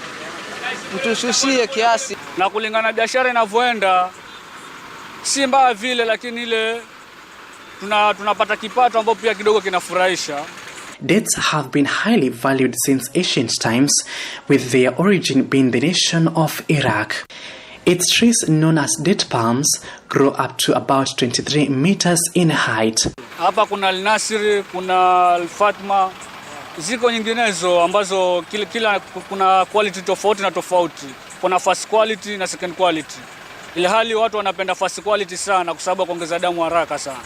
mtushushie kiasi, na kulingana biashara inavyoenda si mbaya vile, lakini ile tunapata kipato ambapo pia kidogo kinafurahisha. Dates have been highly valued since ancient times, with their origin being the nation of Iraq. Its trees, known as date palms, grow up to about 23 meters in height. Hapa kuna Al-Nasiri, kuna Al-Fatma, ziko nyinginezo ambazo kila kuna quality tofauti na tofauti. Kuna first quality na second quality. Ile hali watu wanapenda first quality sana kwa sababu kuongeza damu haraka sana.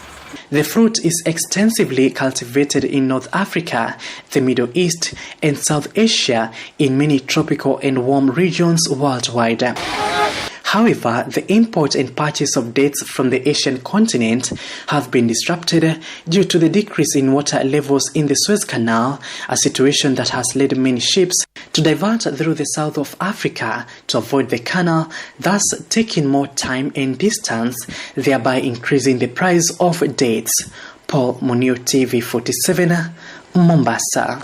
The fruit is extensively cultivated in North Africa, the Middle East, and South Asia, in many tropical and warm regions worldwide. However, the import and purchase of dates from the Asian continent have been disrupted due to the decrease in water levels in the Suez Canal, a situation that has led many ships to divert through the south of Africa to avoid the canal, thus taking more time and distance, thereby increasing the price of dates. Paul Munio, TV 47, Mombasa.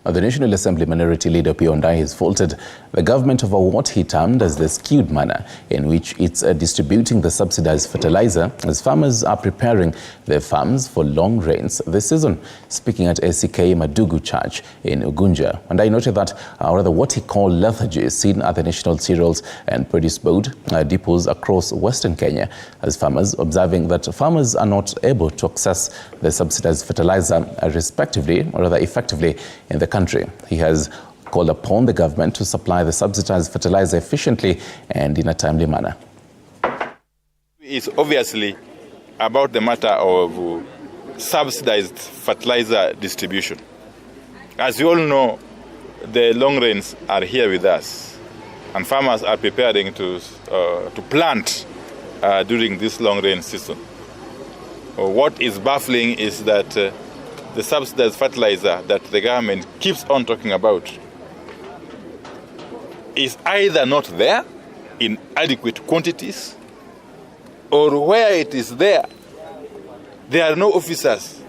The National Assembly Minority Leader P. Ondai has faulted the government over what he termed as the skewed manner in which it's distributing the subsidized fertilizer as farmers are preparing their farms for long rains this season. Speaking at SCK Madugu Church in Ugunja, Ondai noted that what he called lethargy is seen at the National Cereals and Produce Board depots across Western Kenya, as farmers observing that farmers are not able to access the subsidized fertilizer effectively in the country. He has called upon the government to supply the subsidized fertilizer efficiently and in a timely manner. It's obviously about the matter of subsidized fertilizer distribution. As you all know, the long rains are here with us, and farmers are preparing to plant during this long rain season. What is baffling is that the subsidized fertilizer that the government keeps on talking about is either not there in adequate quantities, or where it is there are no officers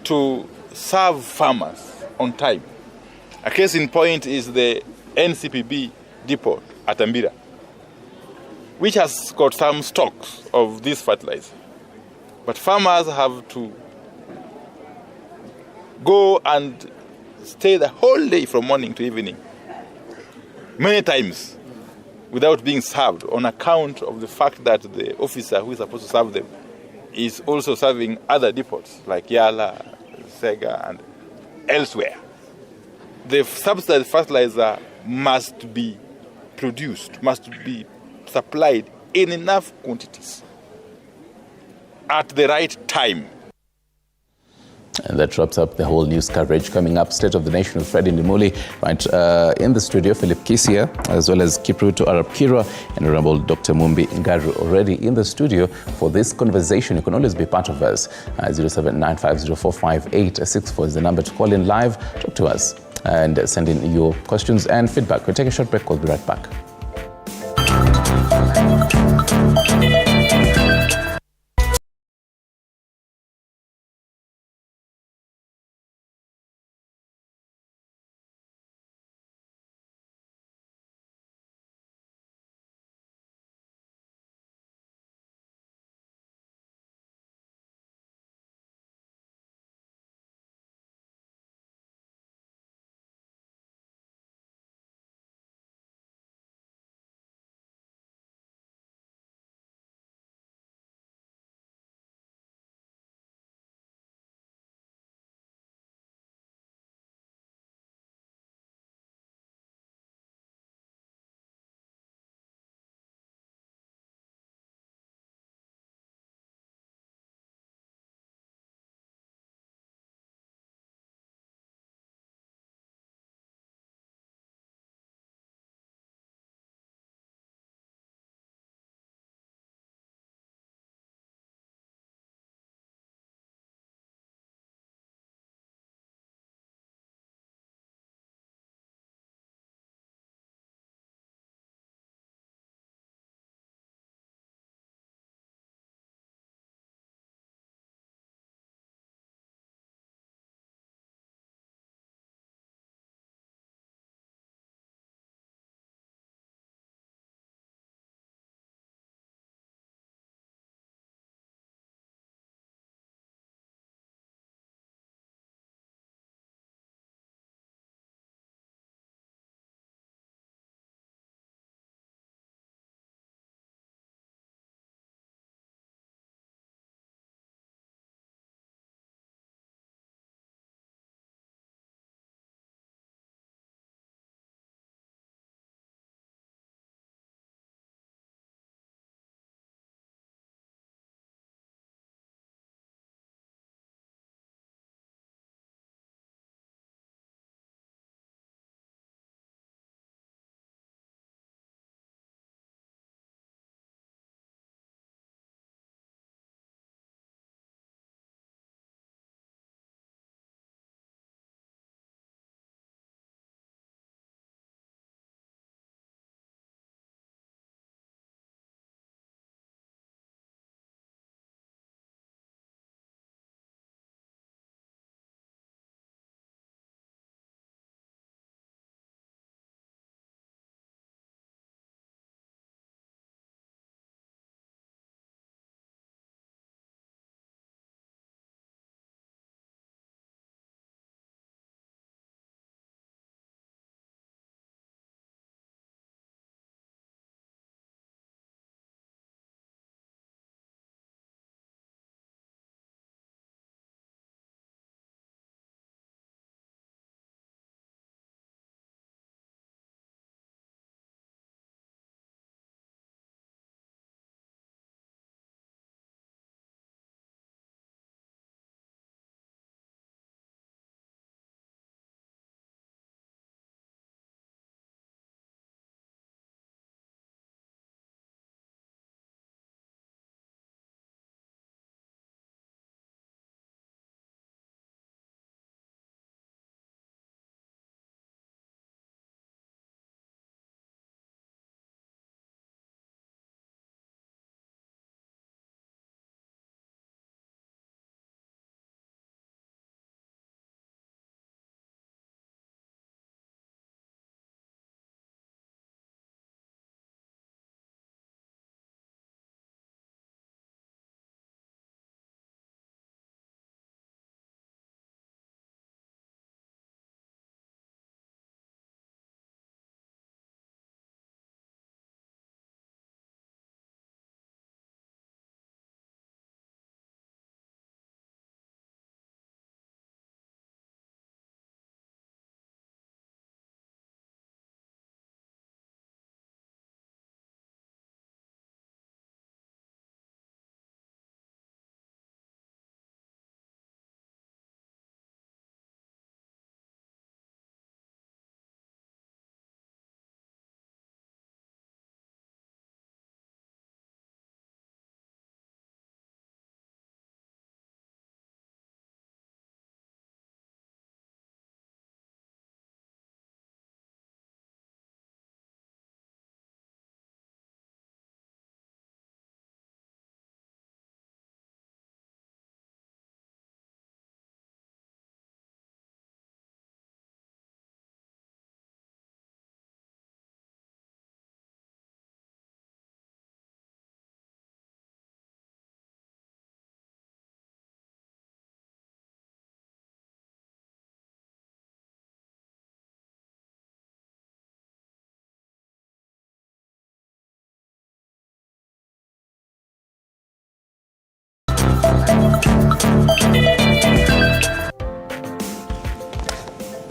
to serve farmers on time. A case in point is the NCPB depot at Ambira, which has got some stocks of this fertilizer. But farmers have to go and stay the whole day from morning to evening, many times, without being served, on account of the fact that the officer who is supposed to serve them is also serving other depots like Yala, Sega, and elsewhere. The subsidized fertilizer must be produced, must be supplied in enough quantities at the right time. And that wraps up the whole news coverage. Coming up, State of the Nation with Fred Ndimuli. Right in the studio, Philip Kisia, as well as Kipruto Arab Kira and Honorable Dr. Mumbi Ngaru already in the studio for this conversation. You can always be part of us. 0795045864 is the number to call in live, talk to us, and send in your questions and feedback. We'll take a short break. We'll be right back.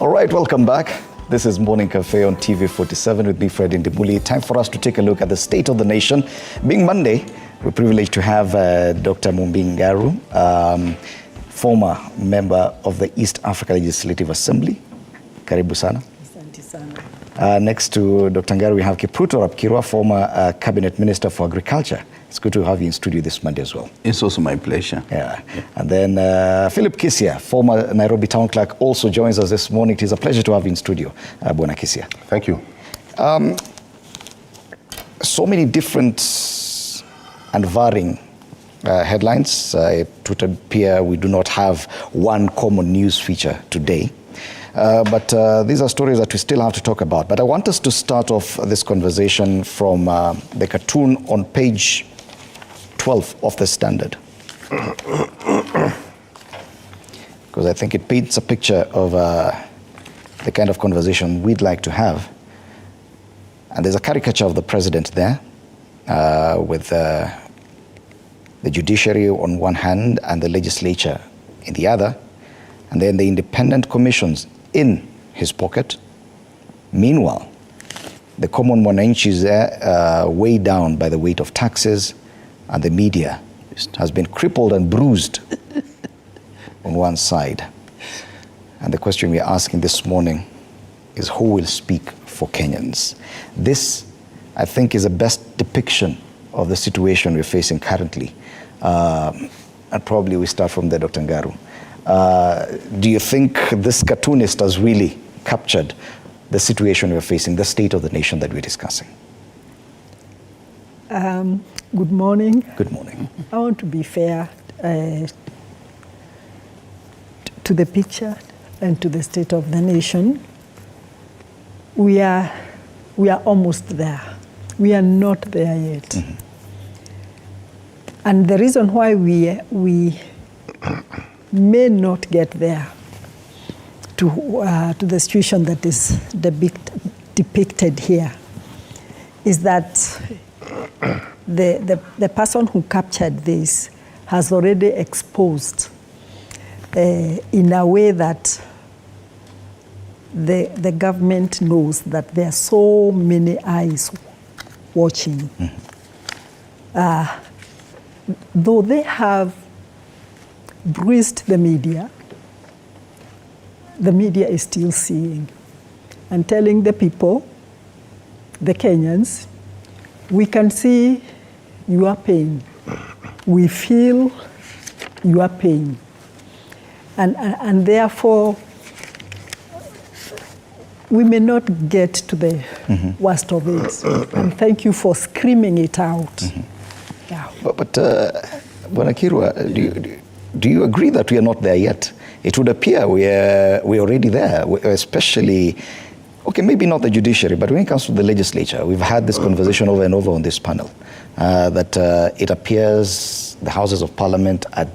All right, welcome back. This is Morning Cafe on TV 47 with me, Fred Indimuli. Time for us to take a look at the state of the nation. Being Monday, we're privileged to have Dr. Mumbingaru, former member of the East Africa Legislative Assembly. Karibu sana. Asante sana. Next to Dr. Ngaru, we have Kipruto Rapkirwa, former Cabinet Minister for Agriculture. It's good to have you in studio this Monday as well. It's also my pleasure. Yeah. And then Philip Kisia, former Nairobi Town Clerk, also joins us this morning. It is a pleasure to have you in studio, Bwana Kisia. Thank you. So many different and varying headlines. It would appear we do not have one common news feature today. But these are stories that we still have to talk about. But I want us to start off this conversation from the cartoon on page 12 of the Standard. Because I think it paints a picture of the kind of conversation we'd like to have. And there's a caricature of the president there with the judiciary on one hand and the legislature in the other, and then the independent commissions in his pocket. Meanwhile, the common mwananchi is there, weighed down by the weight of taxes, and the media has been crippled and bruised on one side. And the question we're asking this morning is, who will speak for Kenyans? This, I think, is the best depiction of the situation we're facing currently. And probably we start from there, Dr. Ngaru. Do you think this cartoonist has really captured the situation we're facing, the state of the nation that we're discussing? Good morning. Good morning. I want to be fair to the picture and to the state of the nation. We are almost there. We are not there yet. Mm-hmm. And the reason why we may not get there to the situation that is depicted here is that the person who captured this has already exposed in a way that the government knows that there are so many eyes watching. Though they have bruised the media is still seeing and telling the people, the Kenyans, we can see your pain. We feel your pain. And therefore, we may not get to the worst of it. And thank you for screaming it out. Yeah. But Bwana Kirwa, do you agree that we are not there yet? It would appear we're already there, especially, okay, maybe not the judiciary, but when it comes to the legislature, we've had this conversation over and over on this panel, that it appears the houses of parliament are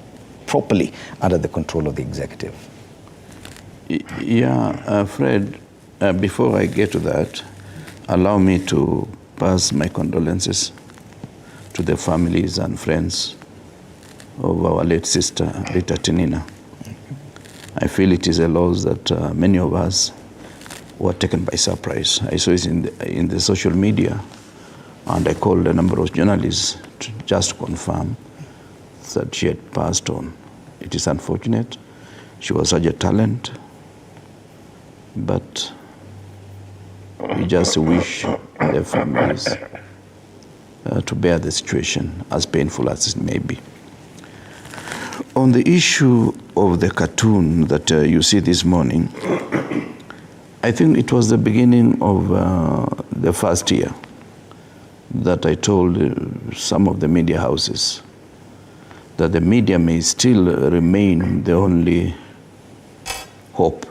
properly under the control of the executive. Yeah, Fred, before I get to that, allow me to pass my condolences to the families and friends of our late sister, Rita Tinina. I feel it is a loss that many of us were taken by surprise. I saw it in the social media, and I called a number of journalists to just confirm that she had passed on. It is unfortunate. She was such a talent, but we just wish the families to bear the situation, as painful as it may be. On the issue of the cartoon that you see this morning, I think it was the beginning of the first year that I told some of the media houses that the media may still remain the only hope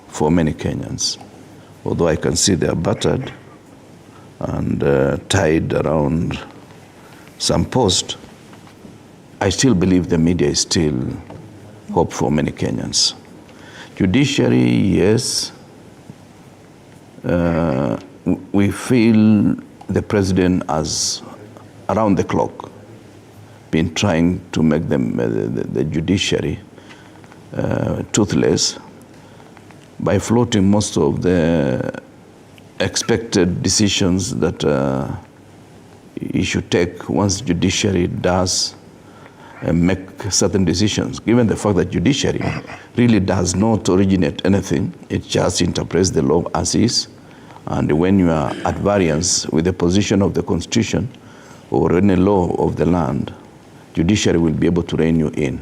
for many Kenyans. Although I can see they are battered and tied around some post, I still believe the media is still hope for many Kenyans. Judiciary, yes. We feel the president has, around the clock, been trying to make them, the judiciary toothless. by floating most of the expected decisions that he should take once judiciary does make certain decisions, given the fact that judiciary really does not originate anything. It just interprets the law as is. And when you are at variance with the position of the Constitution or any law of the land, judiciary will be able to rein you in.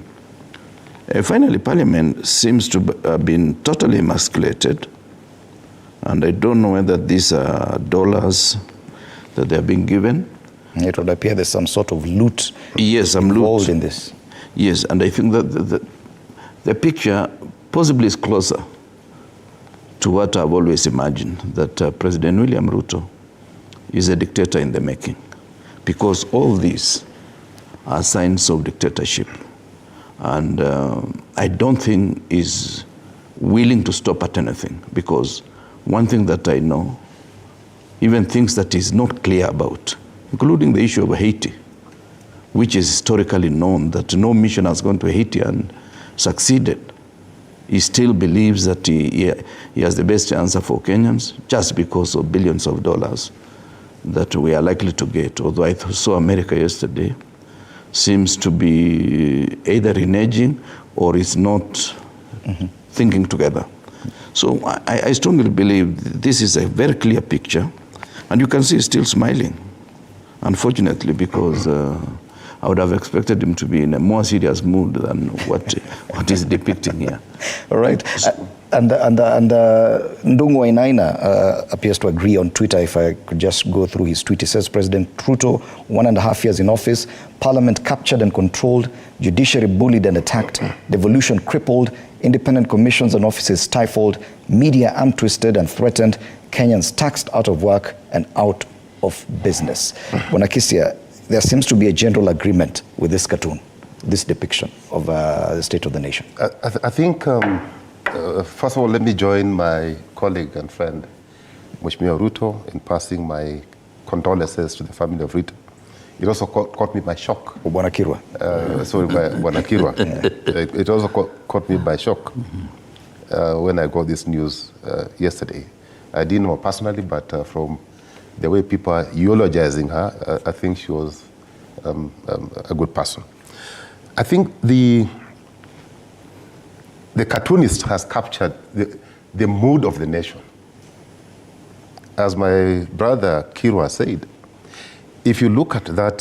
Finally, Parliament seems to have been totally emasculated, and I don't know whether these are dollars that they are being given. It would appear there's some sort of loot involved in this. Yes, and I think that the picture possibly is closer to what I've always imagined, that President William Ruto is a dictator in the making, because all these are signs of dictatorship. And I don't think is willing to stop at anything, because one thing that I know, even things that is not clear about, including the issue of Haiti, which is historically known that no mission has gone to Haiti and succeeded. He still believes that he has the best answer for Kenyans just because of billions of dollars that we are likely to get. Although I saw America yesterday, seems to be either reneging or is not thinking together. So I strongly believe this is a very clear picture, and you can see he's still smiling, unfortunately, because I would have expected him to be in a more serious mood than what is depicting here. All right. And Ndungu Wainaina appears to agree on Twitter. If I could just go through his tweet, he says, President Ruto, 1.5 years in office, Parliament captured and controlled, judiciary bullied and attacked, devolution crippled, independent commissions and offices stifled, media arm-twisted and threatened, Kenyans taxed out of work and out of business. Bonakisia, there seems to be a general agreement with this cartoon, this depiction of the state of the nation. I think, first of all, let me join my colleague and friend, Mheshimiwa Ruto, in passing my condolences to the family of Ruto. It also caught me by shock. Bwana Kirwa. Sorry, by Bwana Kirwa. It also caught me by shock when I got this news yesterday. I didn't know her personally, but from the way people are eulogizing her, I think she was a good person. I think the cartoonist has captured the mood of the nation. As my brother Kirwa said, if you look at that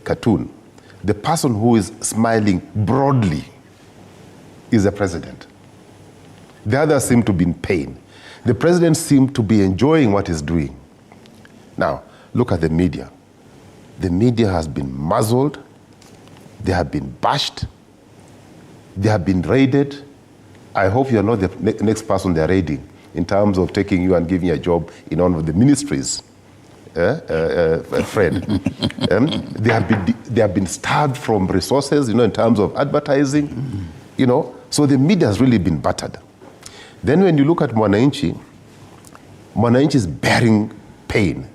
cartoon, the person who is smiling broadly is the president. The others seem to be in pain. The president seems to be enjoying what he's doing. Now, look at the media. The media has been muzzled. They have been bashed. They have been raided. I hope you're not the next person they're raiding in terms of taking you and giving you a job in one of the ministries. Fred. They have been starved from resources, in terms of advertising, So the media has really been battered. Then when you look at Mwananchi is bearing pain.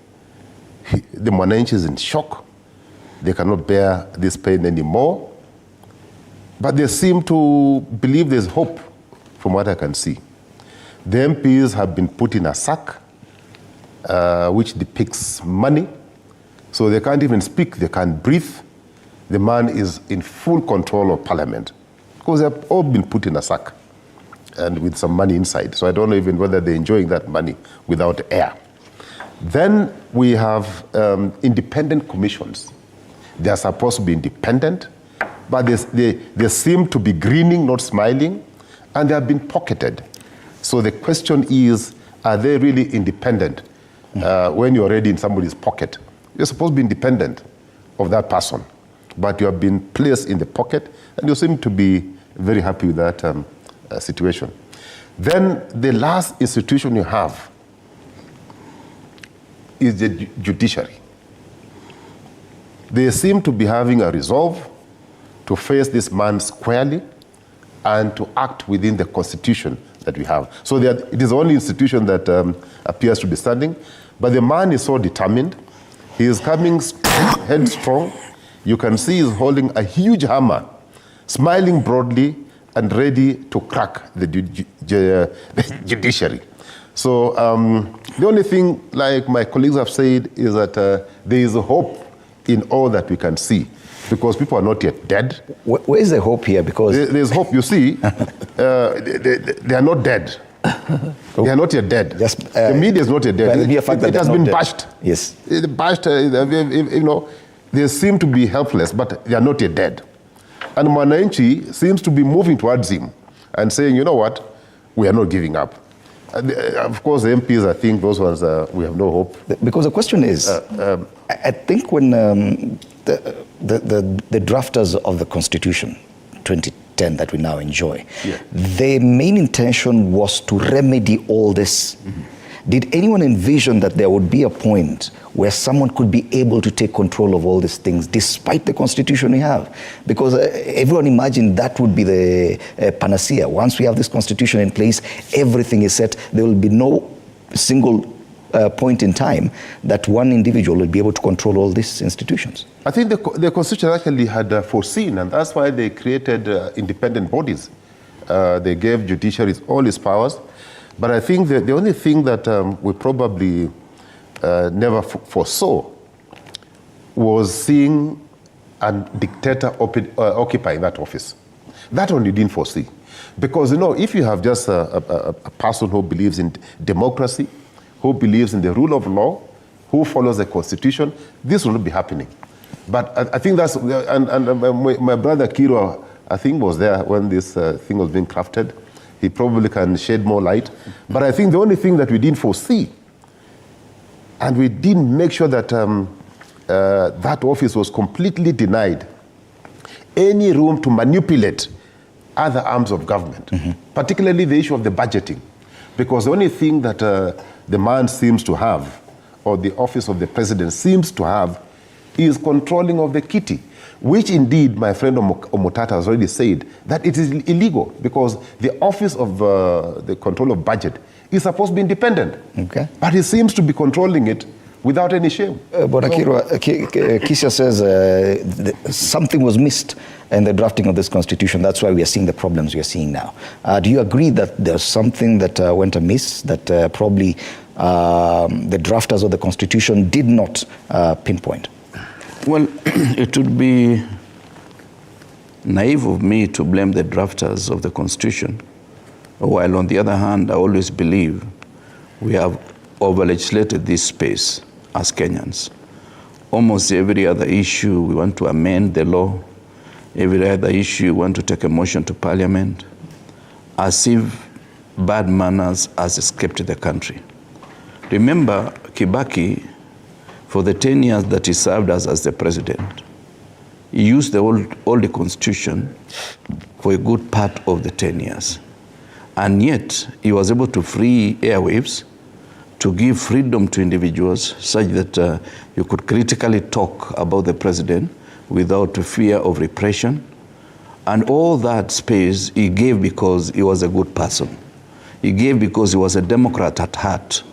The Mwananchi is in shock. They cannot bear this pain anymore. But they seem to believe there's hope, from what I can see. The MPs have been put in a sack, which depicts money. So they can't even speak, they can't breathe. The man is in full control of Parliament, because they've all been put in a sack and with some money inside. So I don't know even whether they're enjoying that money without air. Then we have independent commissions. They are supposed to be independent, but they seem to be grinning, not smiling, and they have been pocketed. So the question is, are they really independent when you're already in somebody's pocket? You're supposed to be independent of that person, but you have been placed in the pocket, and you seem to be very happy with that situation. Then the last institution you have is the judiciary. They seem to be having a resolve to face this man squarely and to act within the constitution that we have. So it is the only institution that appears to be standing, but the man is so determined. He is coming headstrong. You can see he's holding a huge hammer, smiling broadly, and ready to crack the judiciary. So the only thing, like my colleagues have said, is that there is a hope in all that we can see, because people are not yet dead. Where is the hope here? Because there's hope. You see, they are not dead. They are not yet dead. The media is not yet dead. It has been bashed. Yes. Bashed. You know, they seem to be helpless, but they are not yet dead. And Mwananchi seems to be moving towards him and saying, you know what, we are not giving up. Of course, the MPs, I think those ones, we have no hope. Because the question is, I think when the drafters of the Constitution, 2010, that we now enjoy, their main intention was to remedy all this. Did anyone envision that there would be a point where someone could be able to take control of all these things despite the Constitution we have? Because everyone imagined that would be the panacea. Once we have this Constitution in place, everything is set. There will be no single point in time that one individual will be able to control all these institutions. I think the Constitution actually had foreseen, and that's why they created independent bodies. They gave judiciaries all its powers. But I think the only thing that we probably never foresaw was seeing a dictator occupying that office. That one you didn't foresee. Because, you know, if you have just a person who believes in democracy, who believes in the rule of law, who follows the Constitution, this will not be happening. But I think that's, and my brother Kiro, I think, was there when this thing was being crafted. He probably can shed more light. But I think the only thing that we didn't foresee, and we didn't make sure that that office was completely denied any room to manipulate other arms of government, particularly the issue of the budgeting. Because the only thing that the man seems to have, or the office of the president seems to have, is controlling of the kitty, which indeed my friend Omotata has already said that it is illegal, because the office of the control of budget is supposed to be independent. Okay. But he seems to be controlling it without any shame. But Kisia says something was missed in the drafting of this Constitution. That's why we are seeing the problems we are seeing now. Do you agree that there's something that went amiss, that probably the drafters of the Constitution did not pinpoint? Well, it would be naive of me to blame the drafters of the Constitution, while on the other hand, I always believe we have over-legislated this space as Kenyans. Almost every other issue we want to amend the law, every other issue we want to take a motion to Parliament, as if bad manners has escaped the country. Remember, Kibaki, for the 10 years that he served as the president, he used the old constitution for a good part of the 10 years. And yet, he was able to free airwaves, to give freedom to individuals such that you could critically talk about the president without fear of repression. And all that space he gave because he was a good person. He gave because he was a Democrat at heart.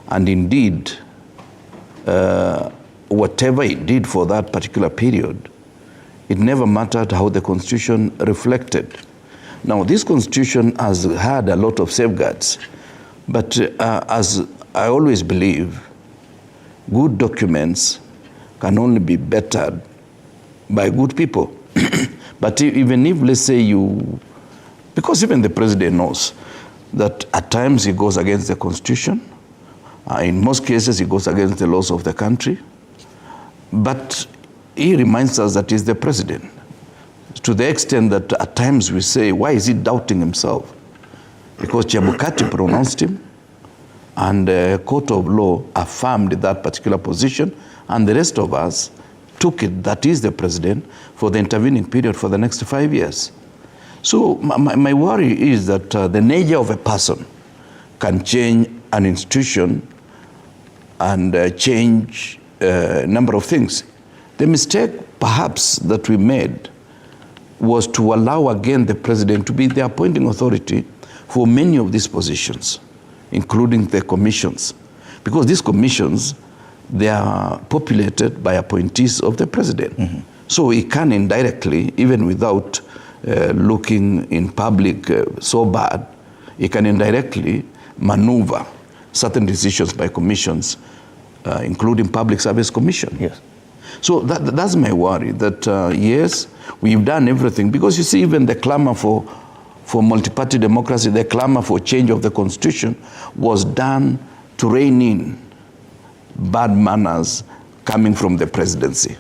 And indeed, whatever he did for that particular period, it never mattered how the Constitution reflected. Now, this Constitution has had a lot of safeguards, but as I always believe, good documents can only be bettered by good people. But even if, let's say because even the president knows that at times he goes against the Constitution, in most cases, he goes against the laws of the country. But he reminds us that he's the president, to the extent that at times we say, why is he doubting himself? Because Chebukati pronounced him, and the court of law affirmed that particular position, and the rest of us took it that he's the president for the intervening period for the next 5 years. So my worry is that the nature of a person can change an institution and change a number of things. The mistake, perhaps, that we made was to allow again the president to be the appointing authority for many of these positions, including the commissions. Because these commissions, they are populated by appointees of the president. So he can indirectly, even without looking in public so bad, it can indirectly maneuver certain decisions by commissions, including Public Service Commission. Yes. So that's my worry, that yes, we've done everything, because you see even the clamor for multi-party democracy, the clamor for change of the constitution was done to rein in bad manners coming from the presidency,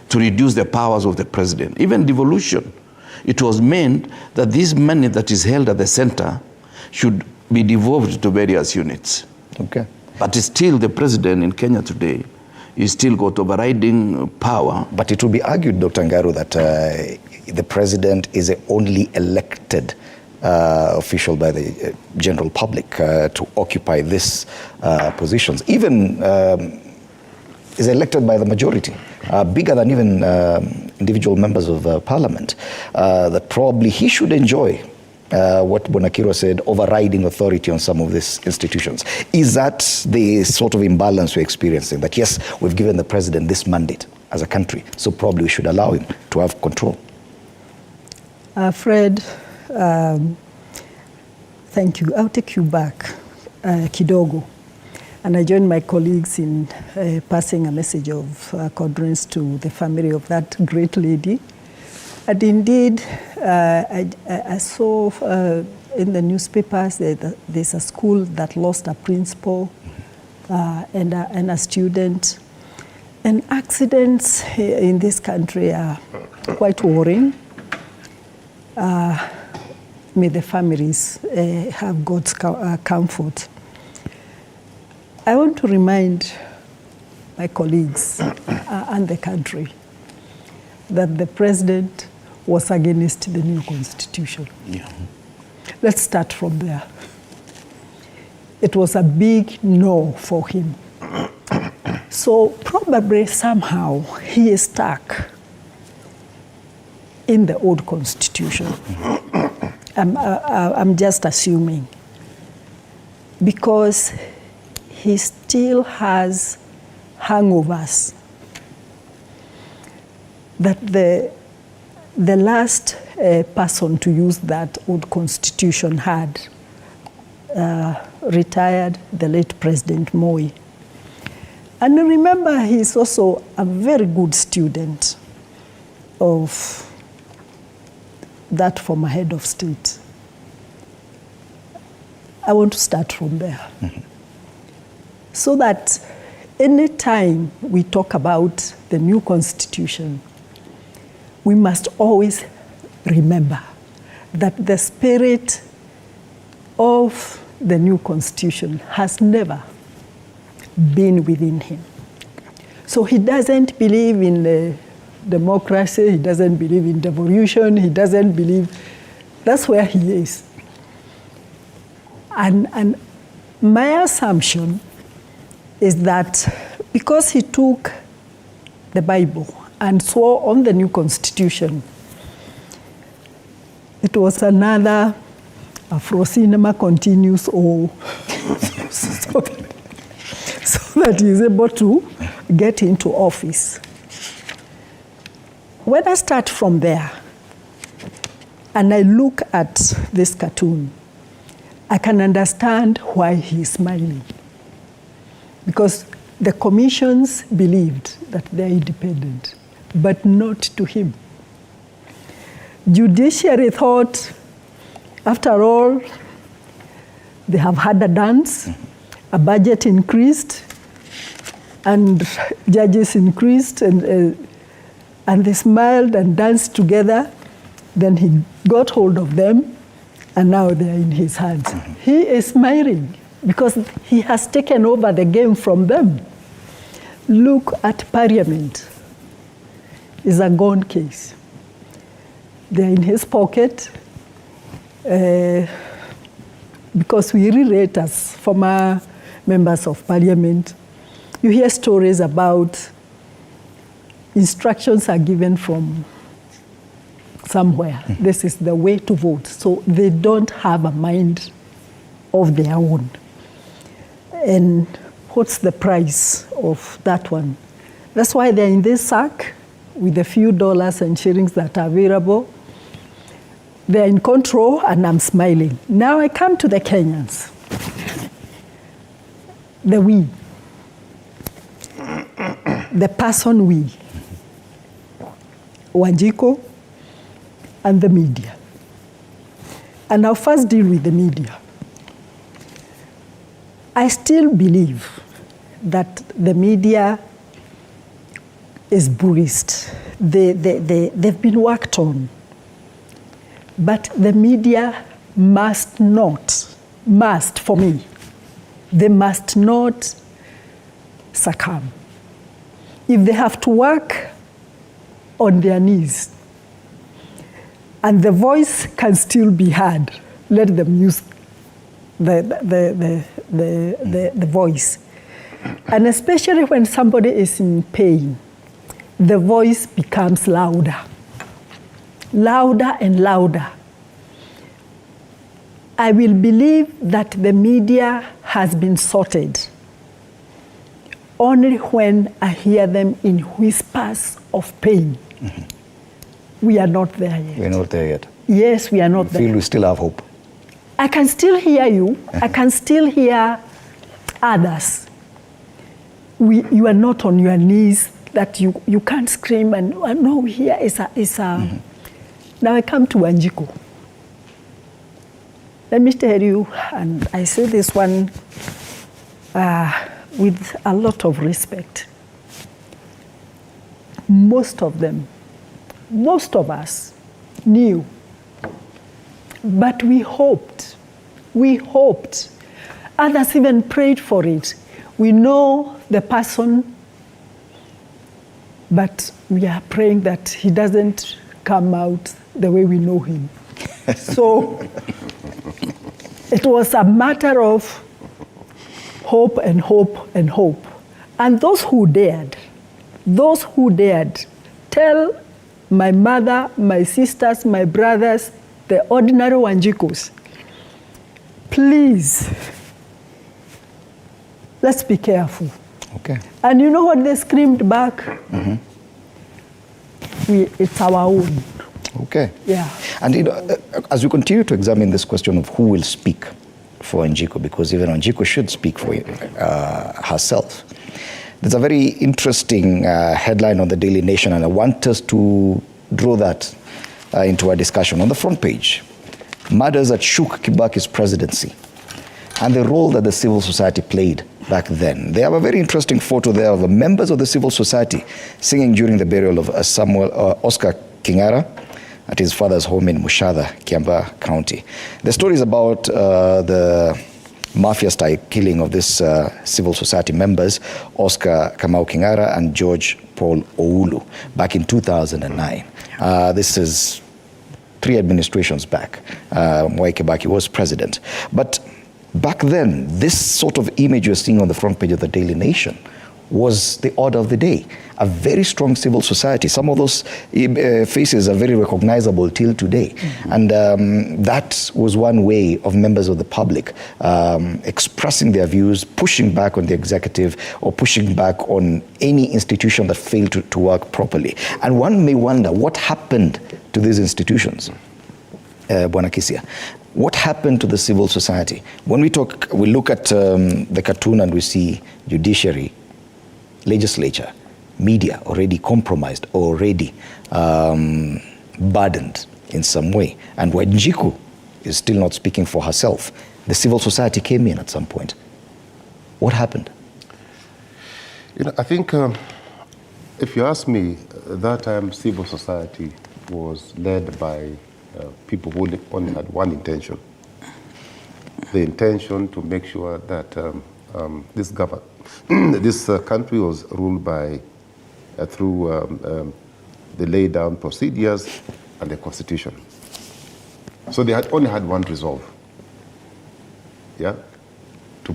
to reduce the powers of the president. Even devolution, it was meant that this money that is held at the center should be devolved to various units. Okay. But still the president in Kenya today is still got overriding power. But it will be argued, Dr. Ngaru, that the president is the only elected official by the general public to occupy these positions. Even is elected by the majority, bigger than even individual members of parliament, that probably he should enjoy what Bonakiro said, overriding authority on some of these institutions. Is that the sort of imbalance we're experiencing? That yes, we've given the president this mandate as a country, so probably we should allow him to have control. Fred, thank you. I'll take you back kidogo. And I join my colleagues in passing a message of condolence to the family of that great lady. And indeed, I saw in the newspapers that there's a school that lost a principal and a student. And accidents in this country are quite worrying. May the families have God's comfort. I want to remind my colleagues and the country that the president was against the new constitution. Yeah. Let's start from there. It was a big no for him. So probably somehow he is stuck in the old constitution. I'm just assuming, because he still has hangovers that the last person to use that old constitution had retired, the late President Moi. And remember, he's also a very good student of that former head of state. I want to start from there. Mm-hmm. So that any time we talk about the new constitution, we must always remember that the spirit of the new constitution has never been within him. So he doesn't believe in democracy, he doesn't believe in devolution, he doesn't believe, that's where he is. And my assumption is that because he took the Bible and swore on the new constitution, it was another Afro cinema continues or so that he's able to get into office. When I start from there and I look at this cartoon, I can understand why he's smiling. Because the commissions believed that they're independent, but not to him. Judiciary thought, after all, they have had a dance, a budget increased, and judges increased, and they smiled and danced together. Then he got hold of them, and now they're in his hands. Mm-hmm. He is smiling because he has taken over the game from them. Look at Parliament. It's a gone case. They're in his pocket because we relate as former members of Parliament. You hear stories about instructions are given from somewhere. Mm-hmm. This is the way to vote. So they don't have a mind of their own. And what's the price of that one? That's why they're in this sack with a few dollars and shillings that are available. They're in control and I'm smiling. Now I come to the Kenyans. The we. The person we. Wanjiku and the media. And I'll first deal with the media. I still believe that the media is bruised. They've been worked on. But the media must for me, they must not succumb. If they have to work on their knees and the voice can still be heard, let them use the voice. And especially when somebody is in pain, the voice becomes louder. Louder and louder. I will believe that the media has been sorted only when I hear them in whispers of pain. Mm-hmm. We are not there yet. We're not there yet. Yes, we are not there. I feel we still have hope. I can still hear you. I can still hear others. You are not on your knees, that you can't scream and no, here is a mm-hmm. Now I come to Wanjiku. Let me tell you, and I say this one with a lot of respect. Most of them, most of us knew, but we hoped. Others even prayed for it. We know the person, but we are praying that he doesn't come out the way we know him. So it was a matter of hope and hope and hope. And those who dared, tell my mother, my sisters, my brothers, the ordinary Wanjikus, please, let's be careful. Okay. And you know what they screamed back? Mm-hmm. It's our own. Okay. Yeah. And as we continue to examine this question of who will speak for Wanjiku, because even Wanjiku should speak for herself, there's a very interesting headline on the Daily Nation, and I want us to draw that into our discussion. On the front page, matters that shook Kibaki's presidency and the role that the civil society played back then. They have a very interesting photo there of the members of the civil society singing during the burial of Oscar Kingara at his father's home in Mushadha, Kiambaa County. The story is about the mafia-style killing of this civil society members, Oscar Kamau Kingara and George Paul Oulu, back in 2009. This is 3 administrations back. Mwai Kibaki was president. But back then, this sort of image you're seeing on the front page of the Daily Nation was the order of the day. A very strong civil society. Some of those faces are very recognizable till today. Mm-hmm. And that was one way of members of the public expressing their views, pushing back on the executive or pushing back on any institution that failed to work properly. And one may wonder what happened to these institutions, Bwana Kisia. What happened to the civil society? When we look at the cartoon and we see judiciary, legislature, media already compromised, already burdened in some way. And Wanjiku is still not speaking for herself. The civil society came in at some point. What happened? I think if you ask me, that time civil society was led by people who only had one intention. The intention to make sure that this country was ruled by through the laid down procedures and the constitution. So they had only had one resolve, to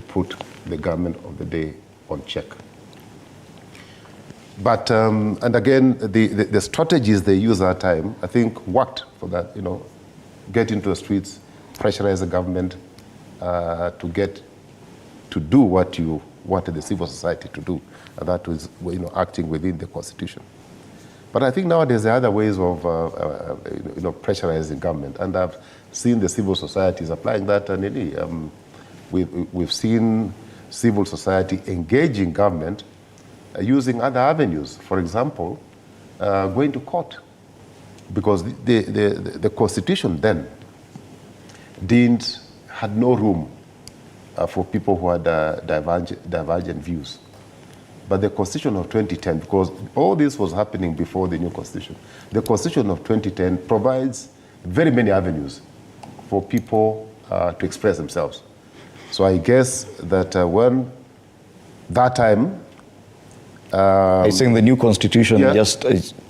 put the government of the day on check. But, and again, the strategies they used at that time, I think worked for that, get into the streets, pressurize the government to get to do what you wanted the civil society to do, and that was, acting within the constitution. But I think nowadays there are other ways of pressurizing government, and I've seen the civil societies applying that. And we've seen civil society engaging government using other avenues. For example, going to court, because the Constitution then had no room for people who had divergent views. But the Constitution of 2010, because all this was happening before the new Constitution, the Constitution of 2010 provides very many avenues for people to express themselves. So I guess that when that time... Are you saying the new Constitution just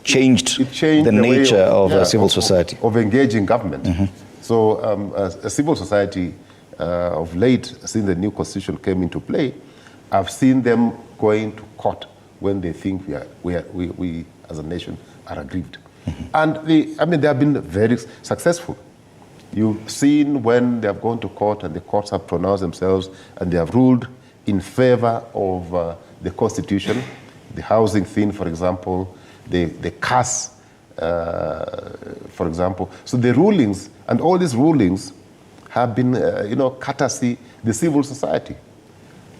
changed the nature of civil society? Of engaging government. So a civil society of late, since the new Constitution came into play, I've seen them going to court when they think we as a nation are aggrieved. And they have been very successful. You've seen when they have gone to court and the courts have pronounced themselves and they have ruled in favor of the Constitution, the housing thing, for example, the CAS, for example. So the rulings, and all these rulings have been, courtesy the civil society.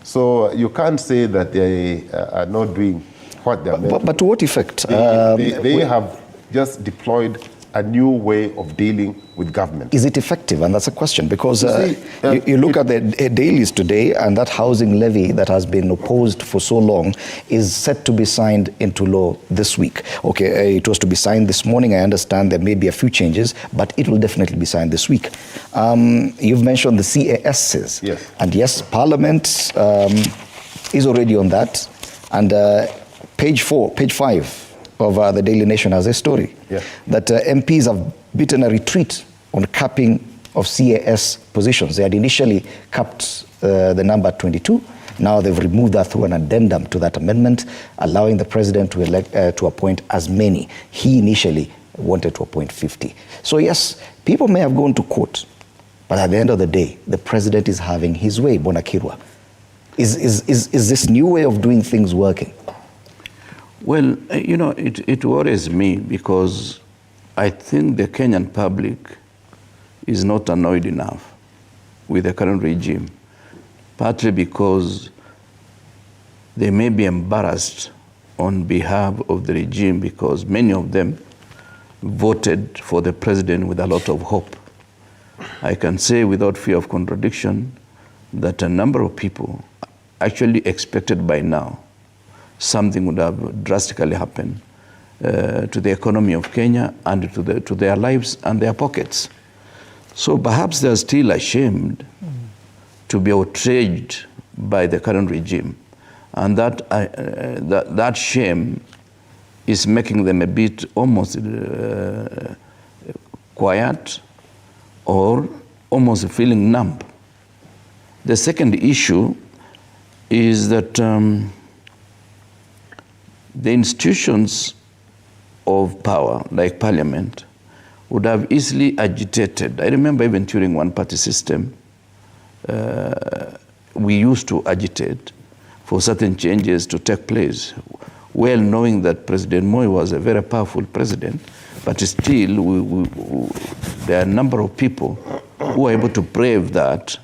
So you can't say that they are not doing what they are meant. But to what effect? They have just deployed a new way of dealing with government. Is it effective? And that's a question, because you look at the dailies today, and that housing levy that has been opposed for so long is set to be signed into law this week. Okay, it was to be signed this morning. I understand there may be a few changes, but it will definitely be signed this week. You've mentioned the CASs. Yes. And yes, Parliament is already on that. And page 5 of the Daily Nation has a story that MPs have beaten a retreat on capping of CAS positions. They had initially capped the number 22. Now they've removed that through an addendum to that amendment, allowing the president to appoint as many. He initially wanted to appoint 50. So yes, people may have gone to court, but at the end of the day, the president is having his way. Bona Kirwa. Is this new way of doing things working? Well, it worries me, because I think the Kenyan public is not annoyed enough with the current regime, partly because they may be embarrassed on behalf of the regime, because many of them voted for the president with a lot of hope. I can say without fear of contradiction that a number of people actually expected by now something would have drastically happened to the economy of Kenya and to their lives and their pockets. So perhaps they're still ashamed to be outraged by the current regime, and that shame is making them a bit almost quiet or almost feeling numb. The second issue is that the institutions of power, like parliament, would have easily agitated. I remember even during one-party system, we used to agitate for certain changes to take place, well knowing that President Moi was a very powerful president, but still there are a number of people who were able to brave that.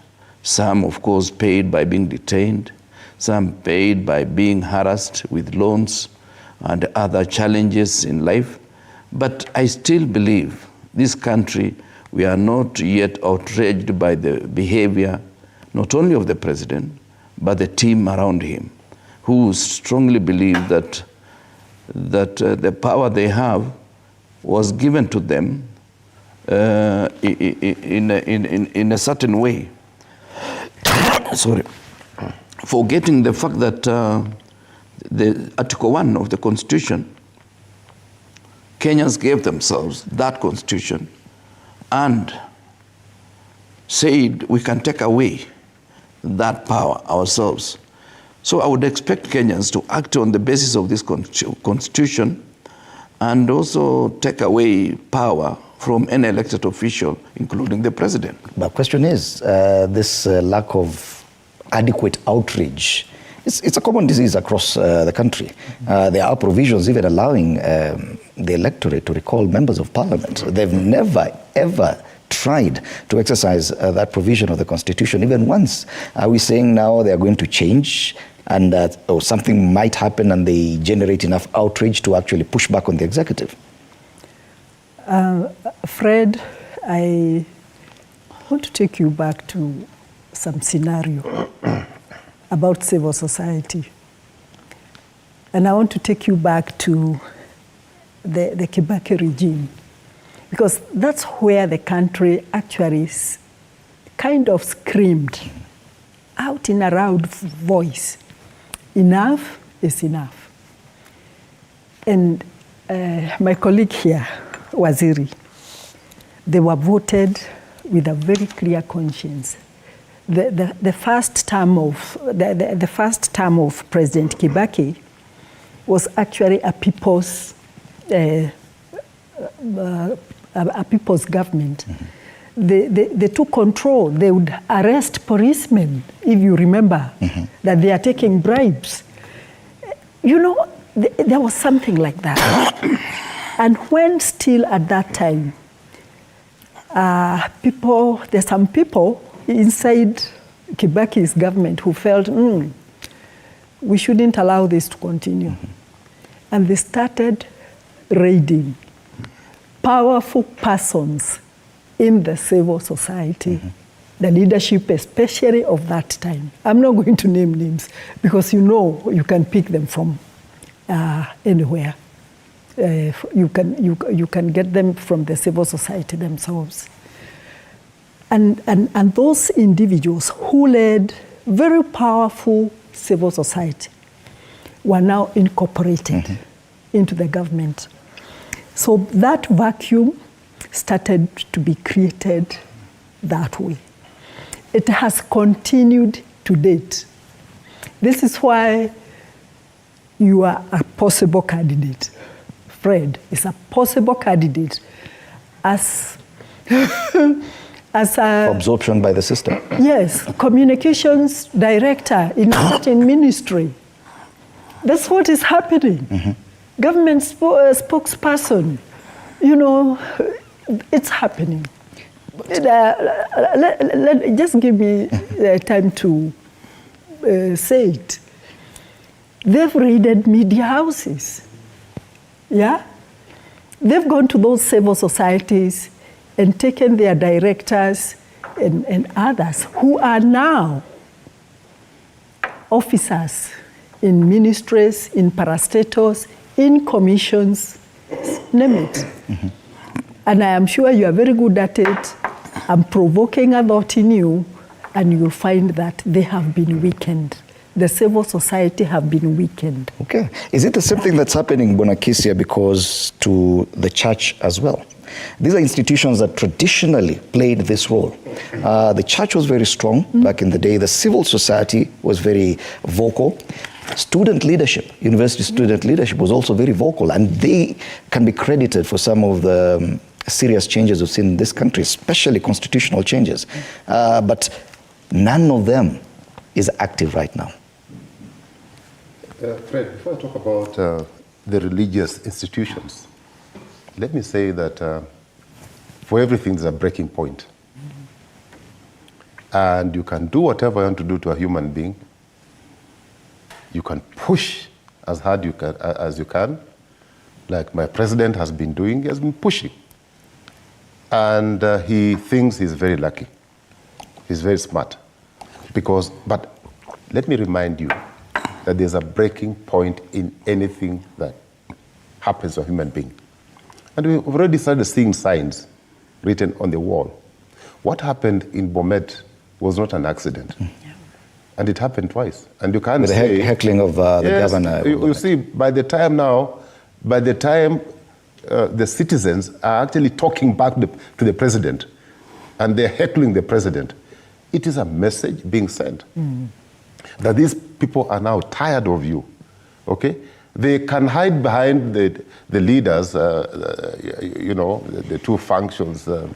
Some, of course, paid by being detained, some paid by being harassed with loans and other challenges in life. But I still believe this country, we are not yet outraged by the behavior, not only of the president, but the team around him, who strongly believe that the power they have was given to them in a certain way. Sorry. Forgetting the fact that the Article 1 of the Constitution, Kenyans gave themselves that Constitution and said we can take away that power ourselves. So I would expect Kenyans to act on the basis of this Constitution and also take away power from any elected official, including the president. The question is, this lack of adequate outreach It's a common disease across the country. There are provisions even allowing the electorate to recall members of parliament. They've never, ever tried to exercise that provision of the Constitution even once. Are we saying now they are going to change and or something might happen and they generate enough outrage to actually push back on the executive? Fred, I want to take you back to some scenario about civil society. And I want to take you back to the Kibaki regime, because that's where the country actually kind of screamed out in a loud voice, enough is enough. And my colleague here, Waziri, they were voted with a very clear conscience. The first term of President Kibaki was actually a people's government. They took control. They would arrest policemen, if you remember, that they are taking bribes. You know, there was something like that. And when still at that time, there's some people inside Kibaki's government who felt, we shouldn't allow this to continue. And they started raiding powerful persons in the civil society, the leadership especially of that time. I'm not going to name names because you know you can pick them from anywhere. You can get them from the civil society themselves. And those individuals who led very powerful civil society were now incorporated into the government. So that vacuum started to be created that way. It has continued to date. This is why you are a possible candidate. Fred is a possible candidate as absorption by the system. Yes, communications director in a certain ministry. That's what is happening. Government spokesperson, you know, it's happening. Just give me time to say it. They've raided media houses. Yeah? They've gone to those civil societies and taken their directors and others who are now officers in ministries, in parastatals, in commissions, name it. And I am sure you are very good at it. I'm provoking a thought in you, and you'll find that they have been weakened. The civil society have been weakened. Okay. Is it the same thing that's happening, Bonakisia, because to the church as well? These are institutions that traditionally played this role. The church was very strong back in the day. The civil society was very vocal. Student leadership, university student leadership was also very vocal, and they can be credited for some of the serious changes we've seen in this country, especially constitutional changes. But none of them is active right now. Fred, before I talk about the religious institutions, let me say that for everything there's a breaking point. And you can do whatever you want to do to a human being. You can push as hard as you can, like my president has been doing. He has been pushing. And he thinks he's very lucky. He's very smart. But let me remind you that there's a breaking point in anything that happens to a human being. And we've already started seeing signs written on the wall. What happened in Bomet was not an accident. And it happened twice. And you can't say... The heckling of the governor. You see, by the time the citizens are actually talking back to the president, and they're heckling the president, it is a message being sent that these people are now tired of you, okay? They can hide behind the leaders, you know, the two functions in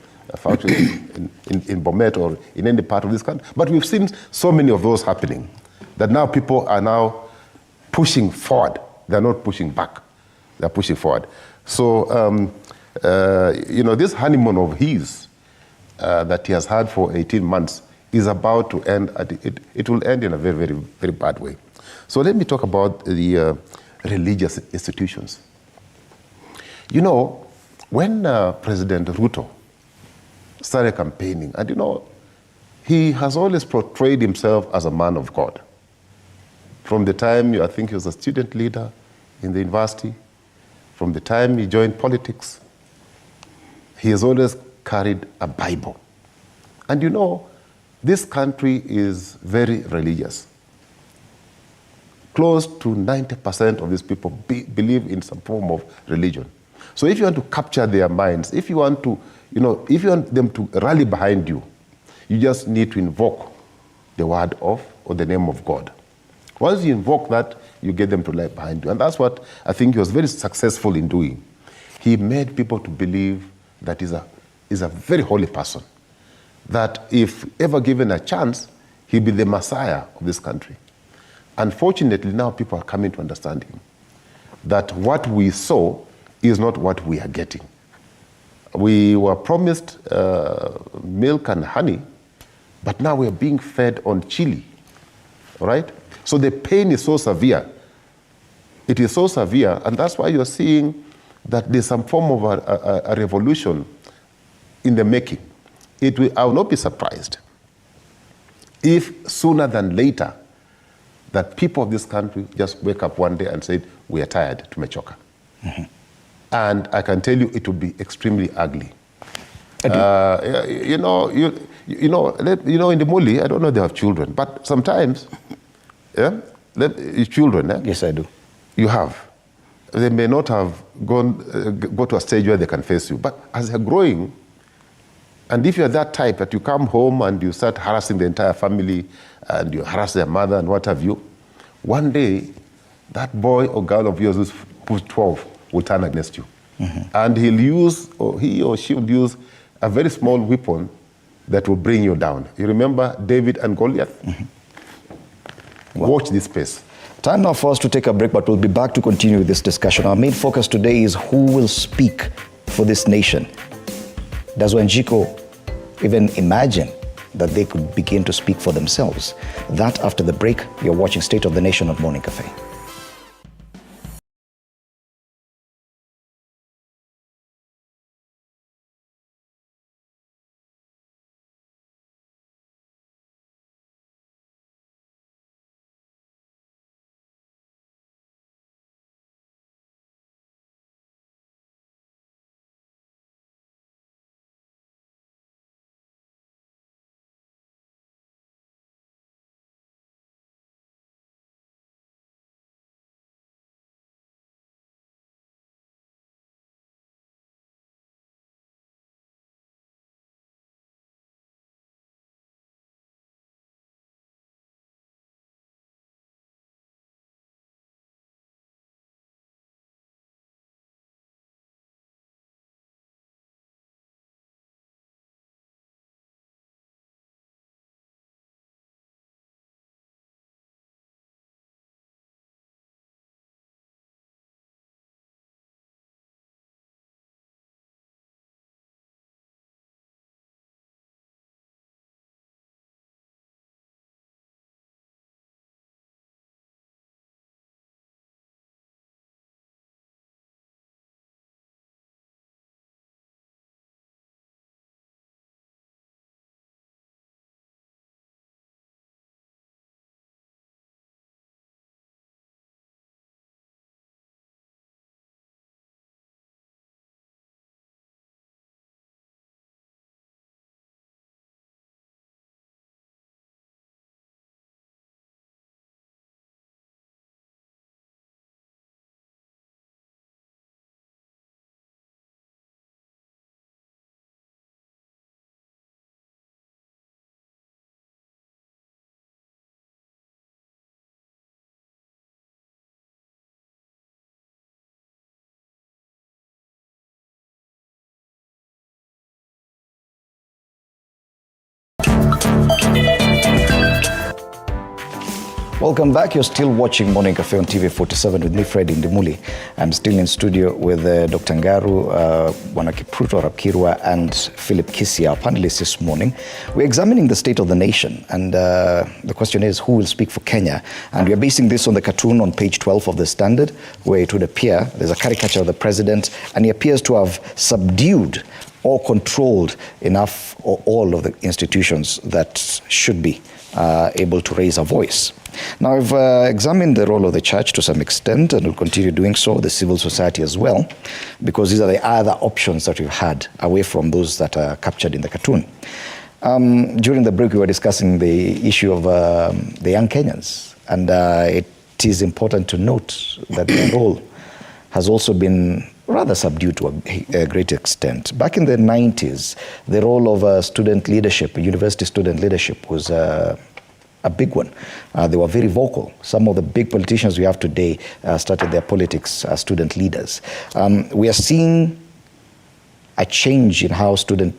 Bomet or in any part of this country. But we've seen so many of those happening. that now people are now pushing forward. They're not pushing back. They're pushing forward. So, this honeymoon of his that he has had for 18 months is about to end. It will end in a very, very, very bad way. So let me talk about the religious institutions. When President Ruto started campaigning, and he has always portrayed himself as a man of God. From the time, I think he was a student leader in the university, from the time he joined politics, he has always carried a Bible. And this country is very religious. Close to 90% of these people believe in some form of religion. So if you want to capture their minds, if you want to, if you want them to rally behind you, you just need to invoke the word of or the name of God. Once you invoke that, you get them to lie behind you. And that's what I think he was very successful in doing. He made people to believe that he's a very holy person, that if ever given a chance, he'll be the Messiah of this country. Unfortunately, now people are coming to understand him, that what we saw is not what we are getting. We were promised milk and honey, but now we are being fed on chili, all right? So the pain is so severe. It is so severe, and that's why you're seeing that there's some form of a revolution in the making. I will not be surprised if sooner than later that people of this country just wake up one day and say, we are tired, tumechoka. Mm-hmm. And I can tell you it will be extremely ugly. In the Muli, I don't know if they have children, but sometimes, children. Yes, I do. You have. They may not have go to a stage where they can face you, but as they're growing, and if you're that type that you come home and you start harassing the entire family and you harass their mother and what have you, one day that boy or girl of yours who's 12 will turn against you. Mm-hmm. And he or she will use a very small weapon that will bring you down. You remember David and Goliath? Mm-hmm. Wow. Watch this space. Time now for us to take a break, but we'll be back to continue with this discussion. Our main focus today is who will speak for this nation. Does Wanjiku even imagine that they could begin to speak for themselves? That after the break. You're watching State of the Nation on Morning Cafe. Welcome back. You're still watching Morning Cafe on TV 47 with me, Fred Indimuli. I'm still in studio with Dr. Ngaru, Bwana Kipruto Rapkirwa, and Philip Kisi, our panelists this morning. We're examining the state of the nation, and the question is, who will speak for Kenya? And we're basing this on the cartoon on page 12 of the Standard, where it would appear there's a caricature of the president, and he appears to have subdued or controlled enough or all of the institutions that should be able to raise a voice. Now, we've examined the role of the church to some extent, and we'll continue doing so, the civil society as well, because these are the other options that we've had away from those that are captured in the cartoon. During the break, we were discussing the issue of the young Kenyans, and it is important to note that their role has also been rather subdued to a great extent. Back in the 90s, the role of student leadership, university student leadership, was a big one. They were very vocal. Some of the big politicians we have today started their politics as student leaders. We are seeing a change in how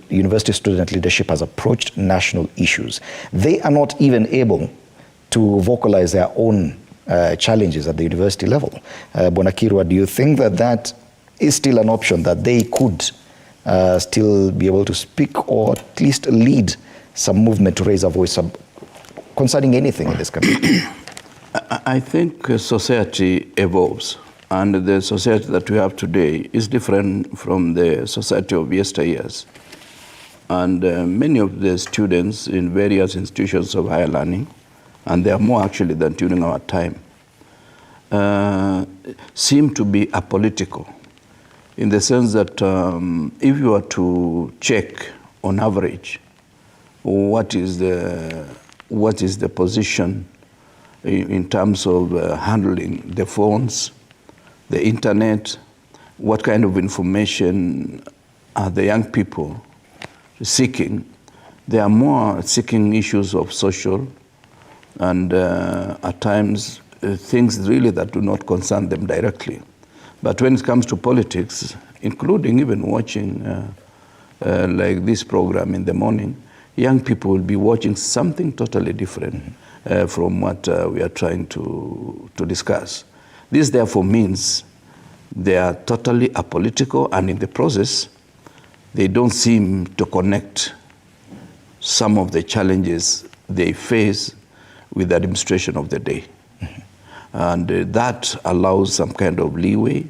university student leadership has approached national issues. They are not even able to vocalize their own challenges at the university level. Bwana Kirwa, do you think that that is still an option, that they could still be able to speak or at least lead some movement to raise a voice concerning anything in this country? I think society evolves, and the society that we have today is different from the society of yesteryears. And many of the students in various institutions of higher learning, and there are more actually than during our time, seem to be apolitical, in the sense that if you were to check on average what is the position in terms of handling the phones, the internet, what kind of information are the young people seeking? They are more seeking issues of social and at times things really that do not concern them directly. But when it comes to politics, including even watching like this program in the morning, young people will be watching something totally different from what we are trying to discuss. This therefore means they are totally apolitical, and in the process, they don't seem to connect some of the challenges they face with the administration of the day. And that allows some kind of leeway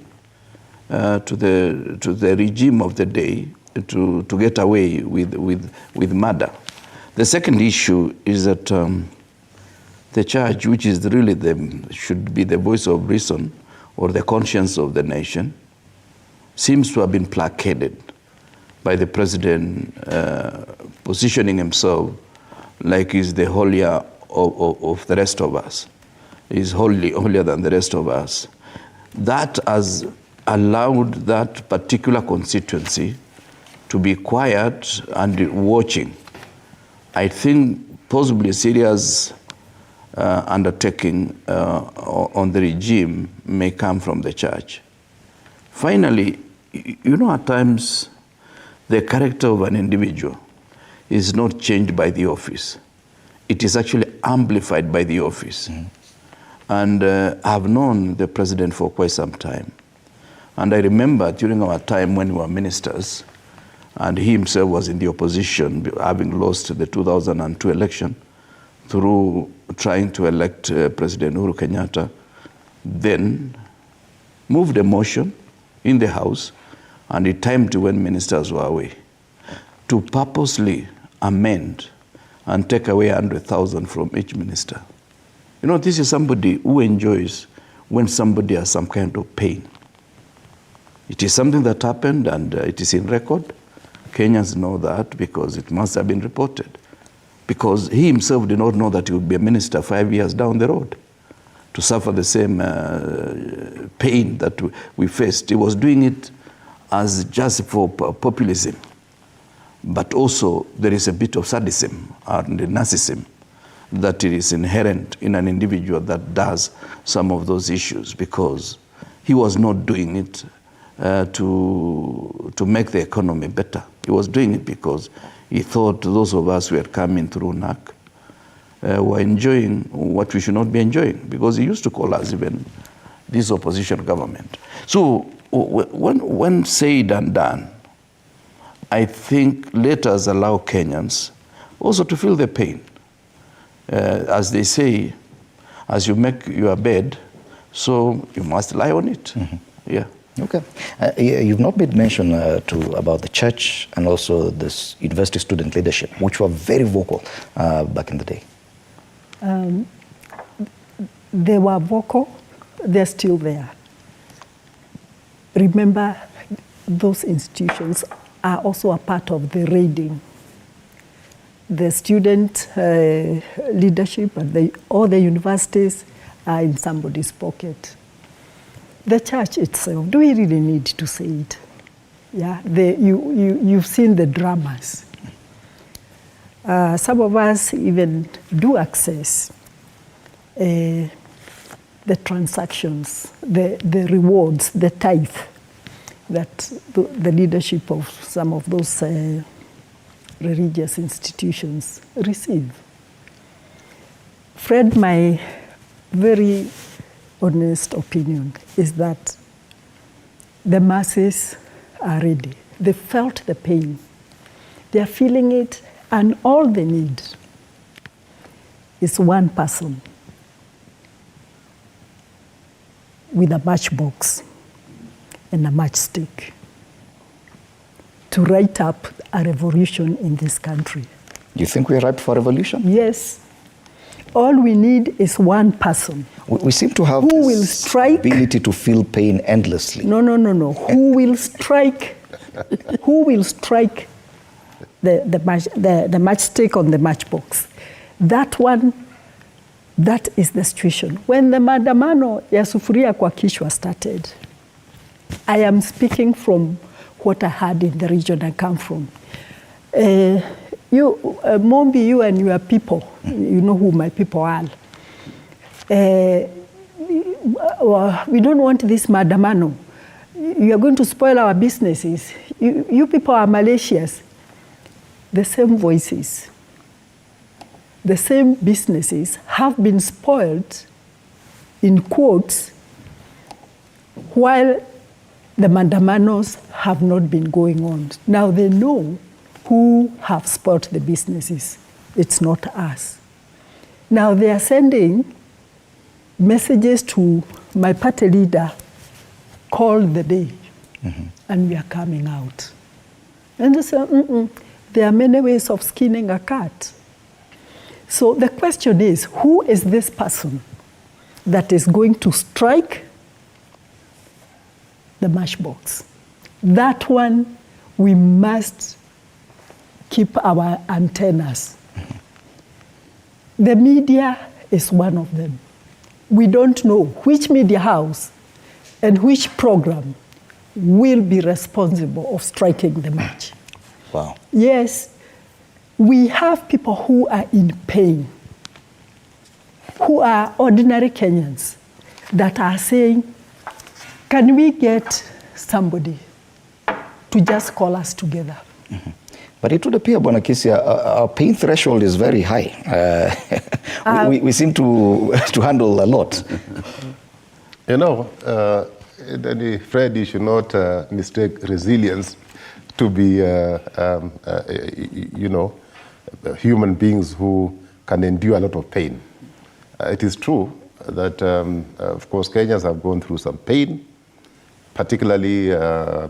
to the regime of the day to get away with murder. The second issue is that the church, which is really should be the voice of reason or the conscience of the nation, seems to have been placated by the president positioning himself like he's the holier of the rest of us. He's holier than the rest of us. That has allowed that particular constituency to be quiet and watching. I think possibly a serious undertaking on the regime may come from the church. Finally, you know, at times the character of an individual is not changed by the office. It is actually amplified by the office. And I've known the president for quite some time. And I remember during our time when we were ministers, and he himself was in the opposition, having lost the 2002 election through trying to elect President Uhuru Kenyatta, then moved a motion in the House, and it timed when ministers were away, to purposely amend and take away 100,000 from each minister. You know, this is somebody who enjoys when somebody has some kind of pain. It is something that happened, and it is in record. Kenyans know that because it must have been reported. Because he himself did not know that he would be a minister 5 years down the road to suffer the same pain that we faced. He was doing it as just for populism. But also there is a bit of sadism and narcissism that it is inherent in an individual that does some of those issues, because he was not doing it to make the economy better. He was doing it because he thought those of us who had come in through NAC were enjoying what we should not be enjoying, because he used to call us even this opposition government. So when said and done, I think let us allow Kenyans also to feel the pain. As they say, as you make your bed, so you must lie on it. Yeah. Okay. You've not made mention about the church and also this university student leadership, which were very vocal back in the day. They were vocal. They're still there. Remember, those institutions are also a part of the raiding. The student leadership and all the universities are in somebody's pocket. The church itself, do we really need to say it? Yeah, you've seen the dramas. Some of us even do access the transactions, the rewards, the tithe that the leadership of some of those religious institutions receive. Fred, my very honest opinion is that the masses are ready. They felt the pain. They are feeling it, and all they need is one person with a matchbox and a matchstick to write up a revolution in this country. You think we're ripe for revolution? Yes. All we need is one person. We seem to have who will strike, ability to feel pain endlessly. No. Who will strike? Who will strike the matchstick on the matchbox? That one. That is the situation. When the maandamano ya sufuria kwa kichwa started, I am speaking from what I had in the region I come from. Mombi, you and your people, you know who my people are. We don't want this maandamano. You are going to spoil our businesses. You people are malicious. The same voices, the same businesses have been spoiled, in quotes, while the maandamanos have not been going on. Now they know who have spoiled the businesses. It's not us. Now they are sending messages to my party leader, call the day, and we are coming out. And they say, there are many ways of skinning a cat. So the question is, who is this person that is going to strike the matchbox? That one, we must keep our antennas. The media is one of them. We don't know which media house and which program will be responsible of striking the match. Wow. Yes, we have people who are in pain, who are ordinary Kenyans, that are saying, can we get somebody to just call us together? But it would appear, Bwana Kisia, our pain threshold is very high. We seem to handle a lot. You know, Fred, you should not mistake resilience to be, human beings who can endure a lot of pain. It is true that, of course, Kenyans have gone through some pain, particularly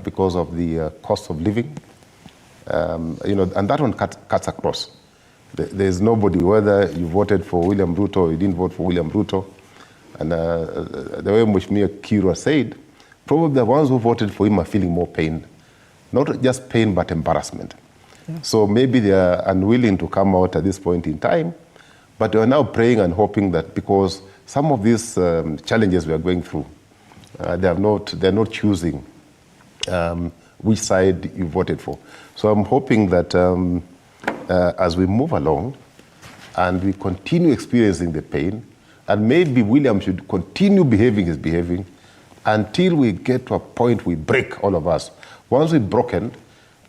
because of the cost of living. And that one cuts across. There's nobody, whether you voted for William Ruto or you didn't vote for William Ruto. And the way in which Mia Kirwa said, probably the ones who voted for him are feeling more pain. Not just pain, but embarrassment. Yeah. So maybe they are unwilling to come out at this point in time, but they are now praying and hoping that because some of these challenges we are going through, they're not choosing which side you voted for. So I'm hoping that as we move along and we continue experiencing the pain, and maybe William should continue behaving his behaving until we get to a point we break, all of us. Once we've broken,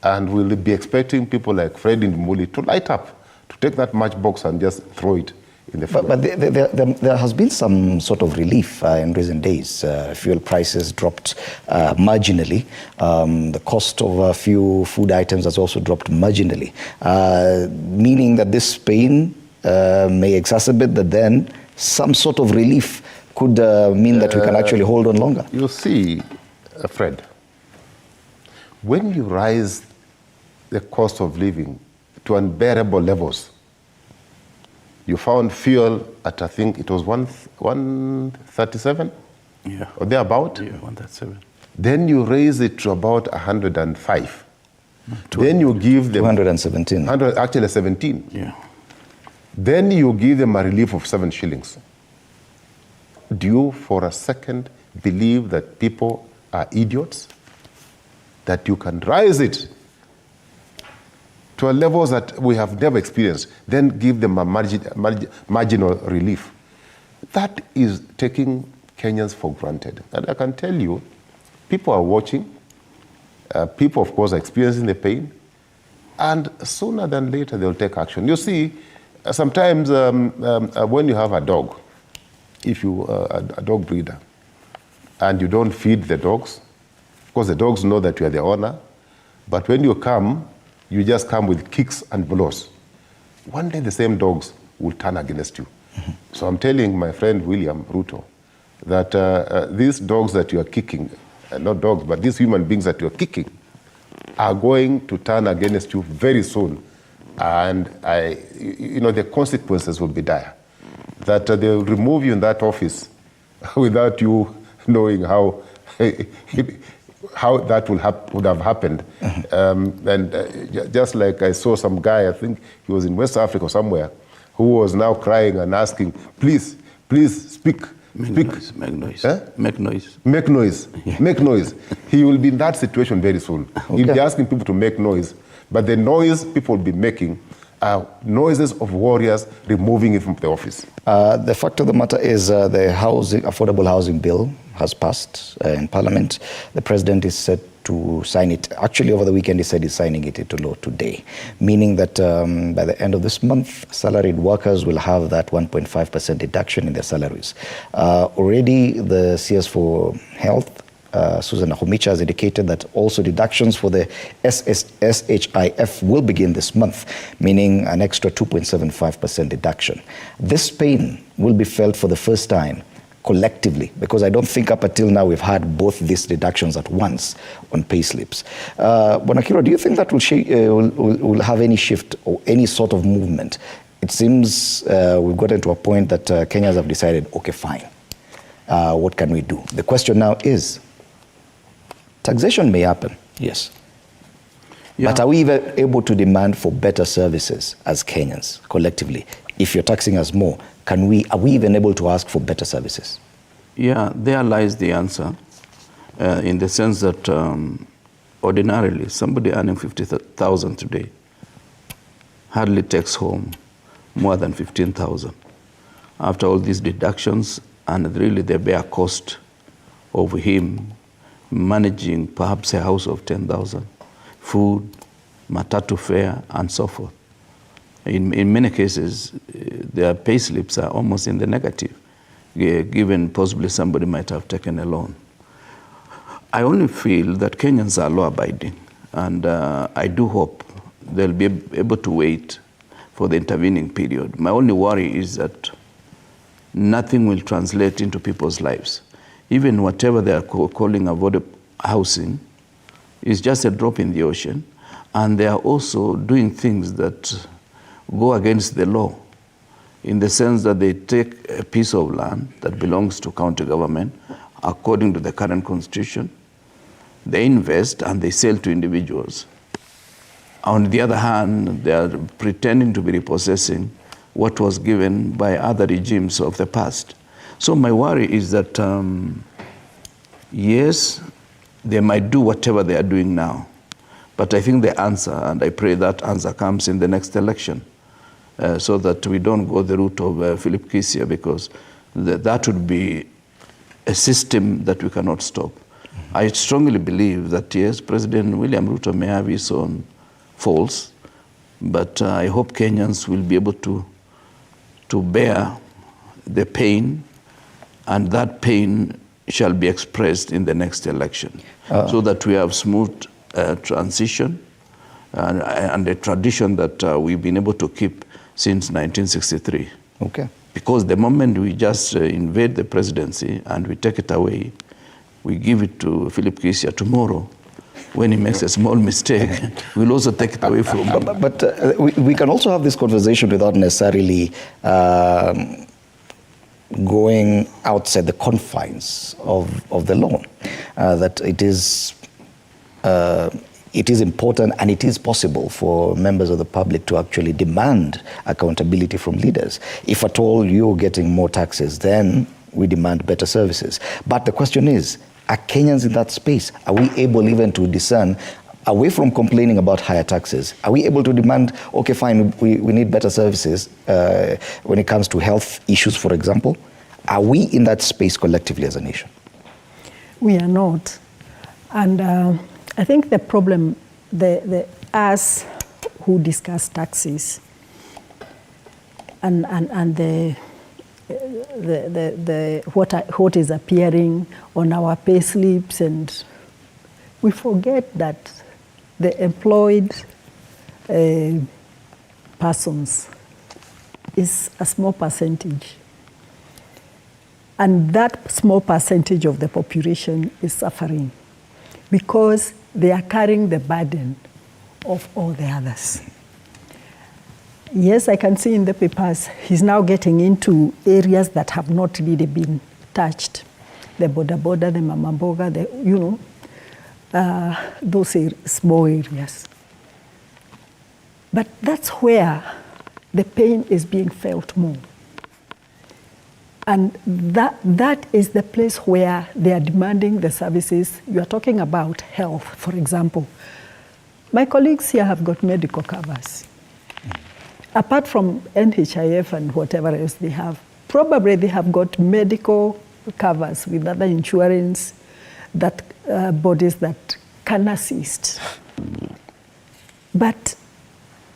and we'll be expecting people like Fred Ndimuli to light up, to take that matchbox and just throw it in the fuel. But there has been some sort of relief in recent days. Fuel prices dropped marginally. The cost of a few food items has also dropped marginally, meaning that this pain may exacerbate, but then some sort of relief could mean that we can actually hold on longer. You see, Fred, when you rise the cost of living to unbearable levels, you found fuel at, I think it was 137? Yeah. Or thereabout? Yeah, 137. Then you raise it to about 105. Then you give them 217. Actually 17. Yeah. Then you give them a relief of 7 shillings. Do you for a second believe that people are idiots? That you can rise it to a levels that we have never experienced, then give them a marginal relief. That is taking Kenyans for granted. And I can tell you, people are watching. People, of course, are experiencing the pain. And sooner than later, they'll take action. You see, sometimes when you have a dog, if you a dog breeder, and you don't feed the dogs, of course, the dogs know that you are the owner. But when you come, you just come with kicks and blows. One day the same dogs will turn against you. So I'm telling my friend William Ruto that these dogs that you are kicking, not dogs, but these human beings that you are kicking, are going to turn against you very soon. And the consequences will be dire. That they will remove you in that office without you knowing how that would have happened. Just like I saw some guy, I think he was in West Africa or somewhere, who was now crying and asking, please speak. Make noise. Make noise. Make noise. Yeah. Make noise. He will be in that situation very soon. Okay. He'll be asking people to make noise, but the noise people will be making are noises of warriors removing it from the office. The fact of the matter is the affordable housing bill has passed in Parliament. The president is set to sign it. Actually, over the weekend, he said he's signing it into law today, meaning that by the end of this month, salaried workers will have that 1.5% deduction in their salaries. Already, the CS for Health, Susan Nahumicha, has indicated that also deductions for the SHIF will begin this month, meaning an extra 2.75% deduction. This pain will be felt for the first time collectively, because I don't think up until now we've had both these deductions at once on pay slips. Bonakiro, do you think that will have any shift or any sort of movement? It seems we've gotten to a point that Kenyans have decided, okay, fine, what can we do? The question now is, taxation may happen, yes. Yeah. But are we even able to demand for better services as Kenyans collectively? If you're taxing us more, are we even able to ask for better services? Yeah, there lies the answer, in the sense that ordinarily somebody earning 50,000 today hardly takes home more than 15,000. After all these deductions and really the bare cost of him managing perhaps a house of 10,000, food, matatu fare, and so forth. In many cases, their pay slips are almost in the negative, given possibly somebody might have taken a loan. I only feel that Kenyans are law-abiding, and I do hope they'll be able to wait for the intervening period. My only worry is that nothing will translate into people's lives. Even whatever they are calling affordable housing is just a drop in the ocean, and they are also doing things that go against the law, in the sense that they take a piece of land that belongs to county government according to the current constitution, they invest and they sell to individuals. On the other hand, they are pretending to be repossessing what was given by other regimes of the past. So my worry is that, yes, they might do whatever they are doing now, but I think the answer, and I pray that answer comes in the next election, so that we don't go the route of Philip Kisia, because that would be a system that we cannot stop. I strongly believe that, yes, President William Ruto may have his own faults, but I hope Kenyans will be able to to bear the pain, and that pain shall be expressed in the next election, so that we have smooth transition and a tradition that we've been able to keep since 1963. Okay. Because the moment we just invade the presidency and we take it away, we give it to Philip Kisia tomorrow. When he makes a small mistake, we'll also take it away from him. But we can also have this conversation without necessarily going outside the confines of the law. That it is important and it is possible for members of the public to actually demand accountability from leaders. If at all you're getting more taxes, then we demand better services. But the question is, are Kenyans in that space? Are we able even to discern, away from complaining about higher taxes, are we able to demand, okay, fine, we need better services when it comes to health issues, for example? Are we in that space collectively as a nation? We are not. And I think the problem, us who discuss taxes and what is appearing on our pay slips, and we forget that the employed persons is a small percentage. And that small percentage of the population is suffering because they are carrying the burden of all the others. Yes, I can see in the papers, he's now getting into areas that have not really been touched. The boda, the mamamboga, those small areas. But that's where the pain is being felt more. And that is the place where they are demanding the services. You are talking about health, for example. My colleagues here have got medical covers. Apart from NHIF and whatever else they have, probably they have got medical covers with other insurance that bodies that can assist. But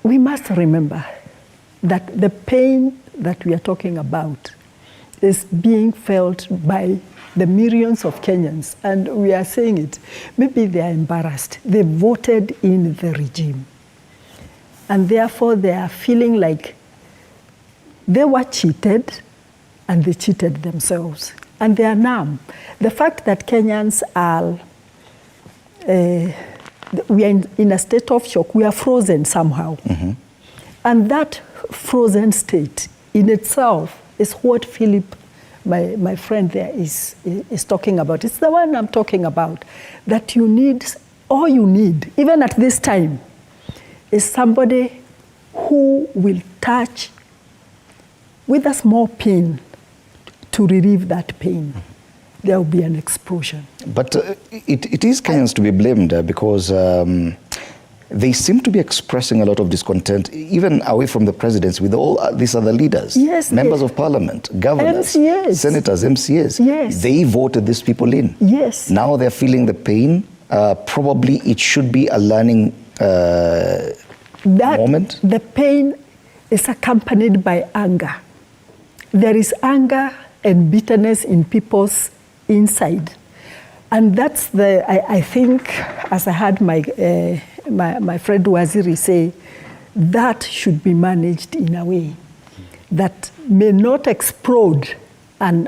we must remember that the pain that we are talking about is being felt by the millions of Kenyans, and we are saying it. Maybe they are embarrassed. They voted in the regime. And therefore they are feeling like they were cheated and they cheated themselves. And they are numb. The fact that Kenyans are, we are in a state of shock, we are frozen somehow. Mm-hmm. And that frozen state in itself is what Philip, my friend there, is talking about. It's the one I'm talking about, that you need, all you need, even at this time, is somebody who will touch with a small pin to relieve that pain. There will be an explosion. But it is Kenyans to be blamed because they seem to be expressing a lot of discontent, even away from the presidency, with all these other leaders. Yes, members of parliament, governors, MCAs. Senators, MCAs. Yes. They voted these people in. Yes. Now they're feeling the pain. Probably it should be a learning moment. The pain is accompanied by anger. There is anger and bitterness in people's inside. And that's I think, as I had my friend Waziri say, that should be managed in a way that may not explode and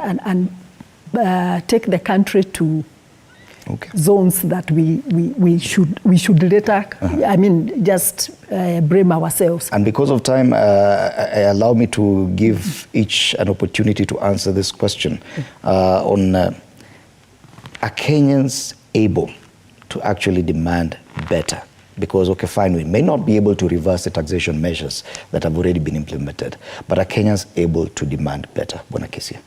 take the country to zones that we should later, just blame ourselves. And because of time, allow me to give each an opportunity to answer this question on are Kenyans able to actually demand better? Because, okay, fine, we may not be able to reverse the taxation measures that have already been implemented, but are Kenyans able to demand better? Bwana Kisia.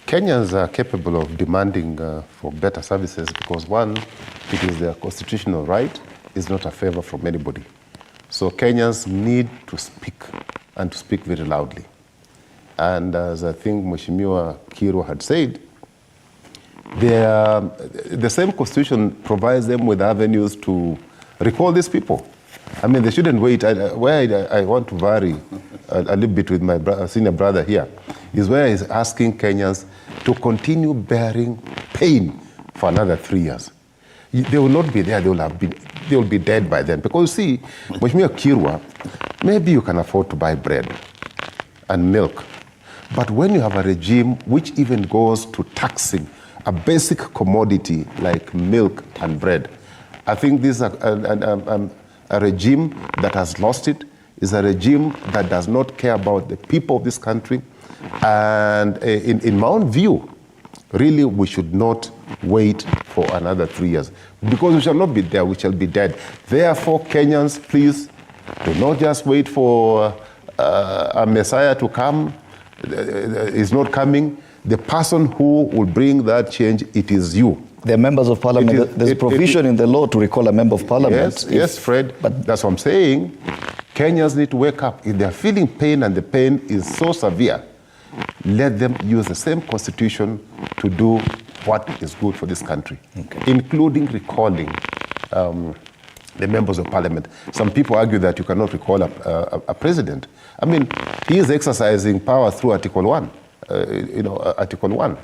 Kenyans are capable of demanding for better services because, one, it is their constitutional right, it's not a favor from anybody. So Kenyans need to speak, and to speak very loudly. And as I think Mheshimiwa Kiro had said, the same constitution provides them with avenues to recall these people. I mean, they shouldn't wait. Where I want to vary a little bit with my senior brother here, is where he's asking Kenyans to continue bearing pain for another 3 years. They will not be there, they will be dead by then. Because you see, Mheshimiwa Kirwa, maybe you can afford to buy bread and milk. But when you have a regime which even goes to taxing a basic commodity like milk and bread, I think this is a regime that has lost it, is a regime that does not care about the people of this country. And in my own view, really we should not wait for another 3 years, because we shall not be there, we shall be dead. Therefore, Kenyans, please, do not just wait for a Messiah to come. Is not coming. The person who will bring that change, it is you. They're members of parliament. There's a provision in the law to recall a member of parliament. Yes, Fred, but that's what I'm saying. Kenyans need to wake up. If they're feeling pain and the pain is so severe, let them use the same constitution to do what is good for this country, including recalling the members of parliament. Some people argue that you cannot recall a president. I mean, he is exercising power through Article 1. Article 1.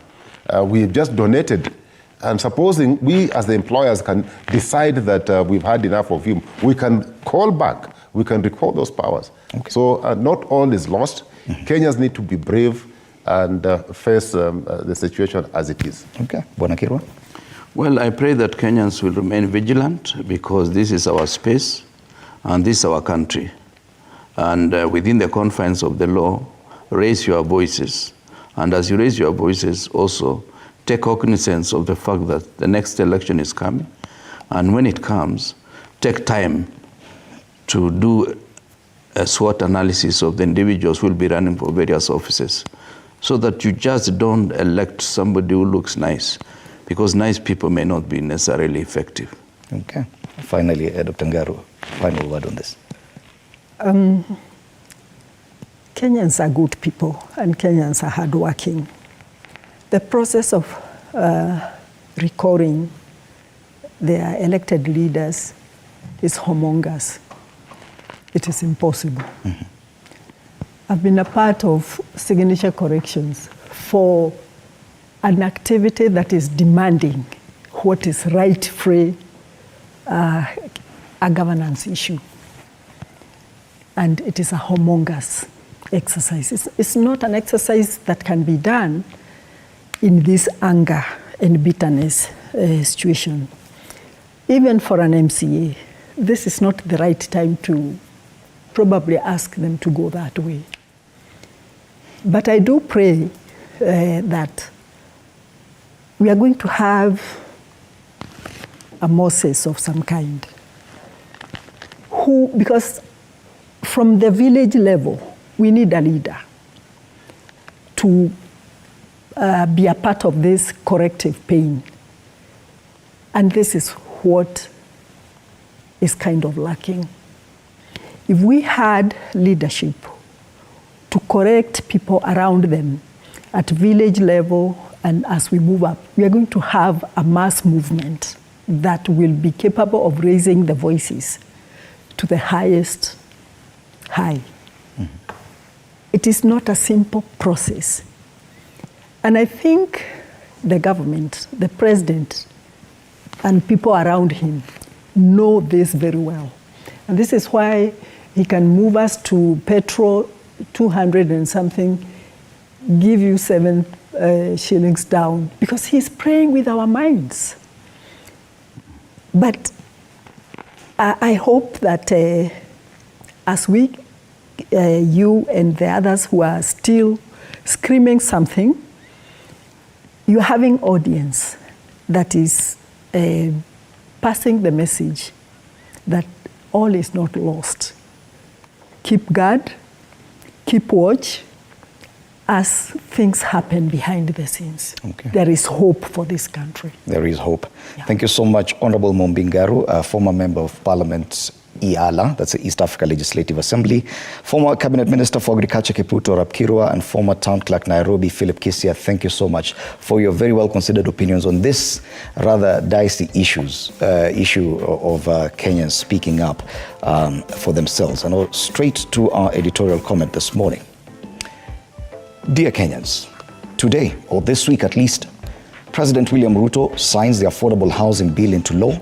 We just donated, and supposing we as the employers can decide that we've had enough of him, we can call back, we can recall those powers. So not all is lost. Kenyans need to be brave and face the situation as it is. Okay, Bwana Kirwa. Well, I pray that Kenyans will remain vigilant, because this is our space and this is our country. And within the confines of the law, raise your voices. And as you raise your voices, also take cognizance of the fact that the next election is coming. And when it comes, take time to do a SWOT analysis of the individuals who will be running for various offices, so that you just don't elect somebody who looks nice, because nice people may not be necessarily effective. Okay. Finally, Dr. Ngaru, final word on this. Kenyans are good people, and Kenyans are hardworking. The process of recalling their elected leaders is humongous. It is impossible. I've been a part of signature corrections for an activity that is demanding what is right-free a governance issue. And it is a humongous exercise. It's not an exercise that can be done in this anger and bitterness situation. Even for an MCA, this is not the right time to probably ask them to go that way. But I do pray that we are going to have a Moses of some kind, because from the village level, we need a leader to be a part of this corrective pain. And this is what is kind of lacking. If we had leadership to correct people around them at village level, and as we move up, we are going to have a mass movement that will be capable of raising the voices to the highest high. It is not a simple process. And I think the government, the president, and people around him know this very well. And this is why he can move us to petrol 200 and something, give you 7 shillings down, because he's praying with our minds. But I hope that as we, you and the others who are still screaming something, you're having audience that is passing the message that all is not lost. Keep guard, keep watch, as things happen behind the scenes. Okay. There is hope for this country. There is hope. Yeah. Thank you so much, Honorable Mombingaru, a former Member of Parliament, EALA, that's the East Africa Legislative Assembly, former Cabinet Minister for Agriculture Kipruto Rapkirwa, and former Town Clerk Nairobi Philip Kisia. Thank you so much for your very well-considered opinions on this rather dicey issue of Kenyans speaking up for themselves. And straight to our editorial comment this morning. Dear Kenyans, today, or this week at least, President William Ruto signs the Affordable Housing Bill into law,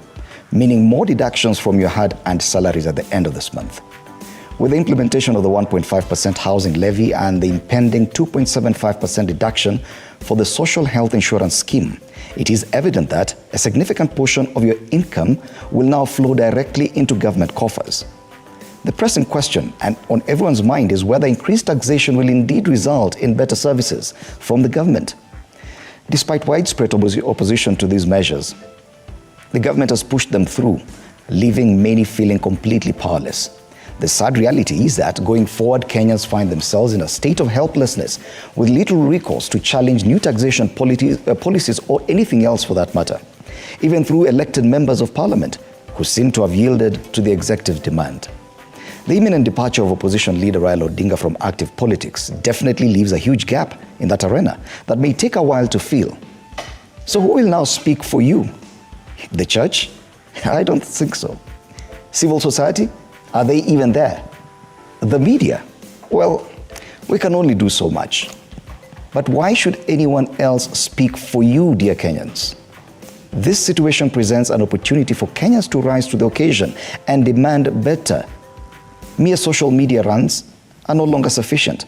meaning more deductions from your hard-earned salaries at the end of this month. With the implementation of the 1.5% housing levy and the impending 2.75% deduction for the social health insurance scheme, it is evident that a significant portion of your income will now flow directly into government coffers. The pressing question and on everyone's mind is whether increased taxation will indeed result in better services from the government. Despite widespread opposition to these measures, the government has pushed them through, leaving many feeling completely powerless. The sad reality is that going forward, Kenyans find themselves in a state of helplessness with little recourse to challenge new taxation policies or anything else for that matter, even through elected members of parliament who seem to have yielded to the executive demand. The imminent departure of opposition leader Raila Odinga from active politics definitely leaves a huge gap in that arena that may take a while to fill. So who will now speak for you? The church? I don't think so. Civil society? Are they even there? The media? Well, we can only do so much. But why should anyone else speak for you, dear Kenyans? This situation presents an opportunity for Kenyans to rise to the occasion and demand better. Mere social media runs are no longer sufficient.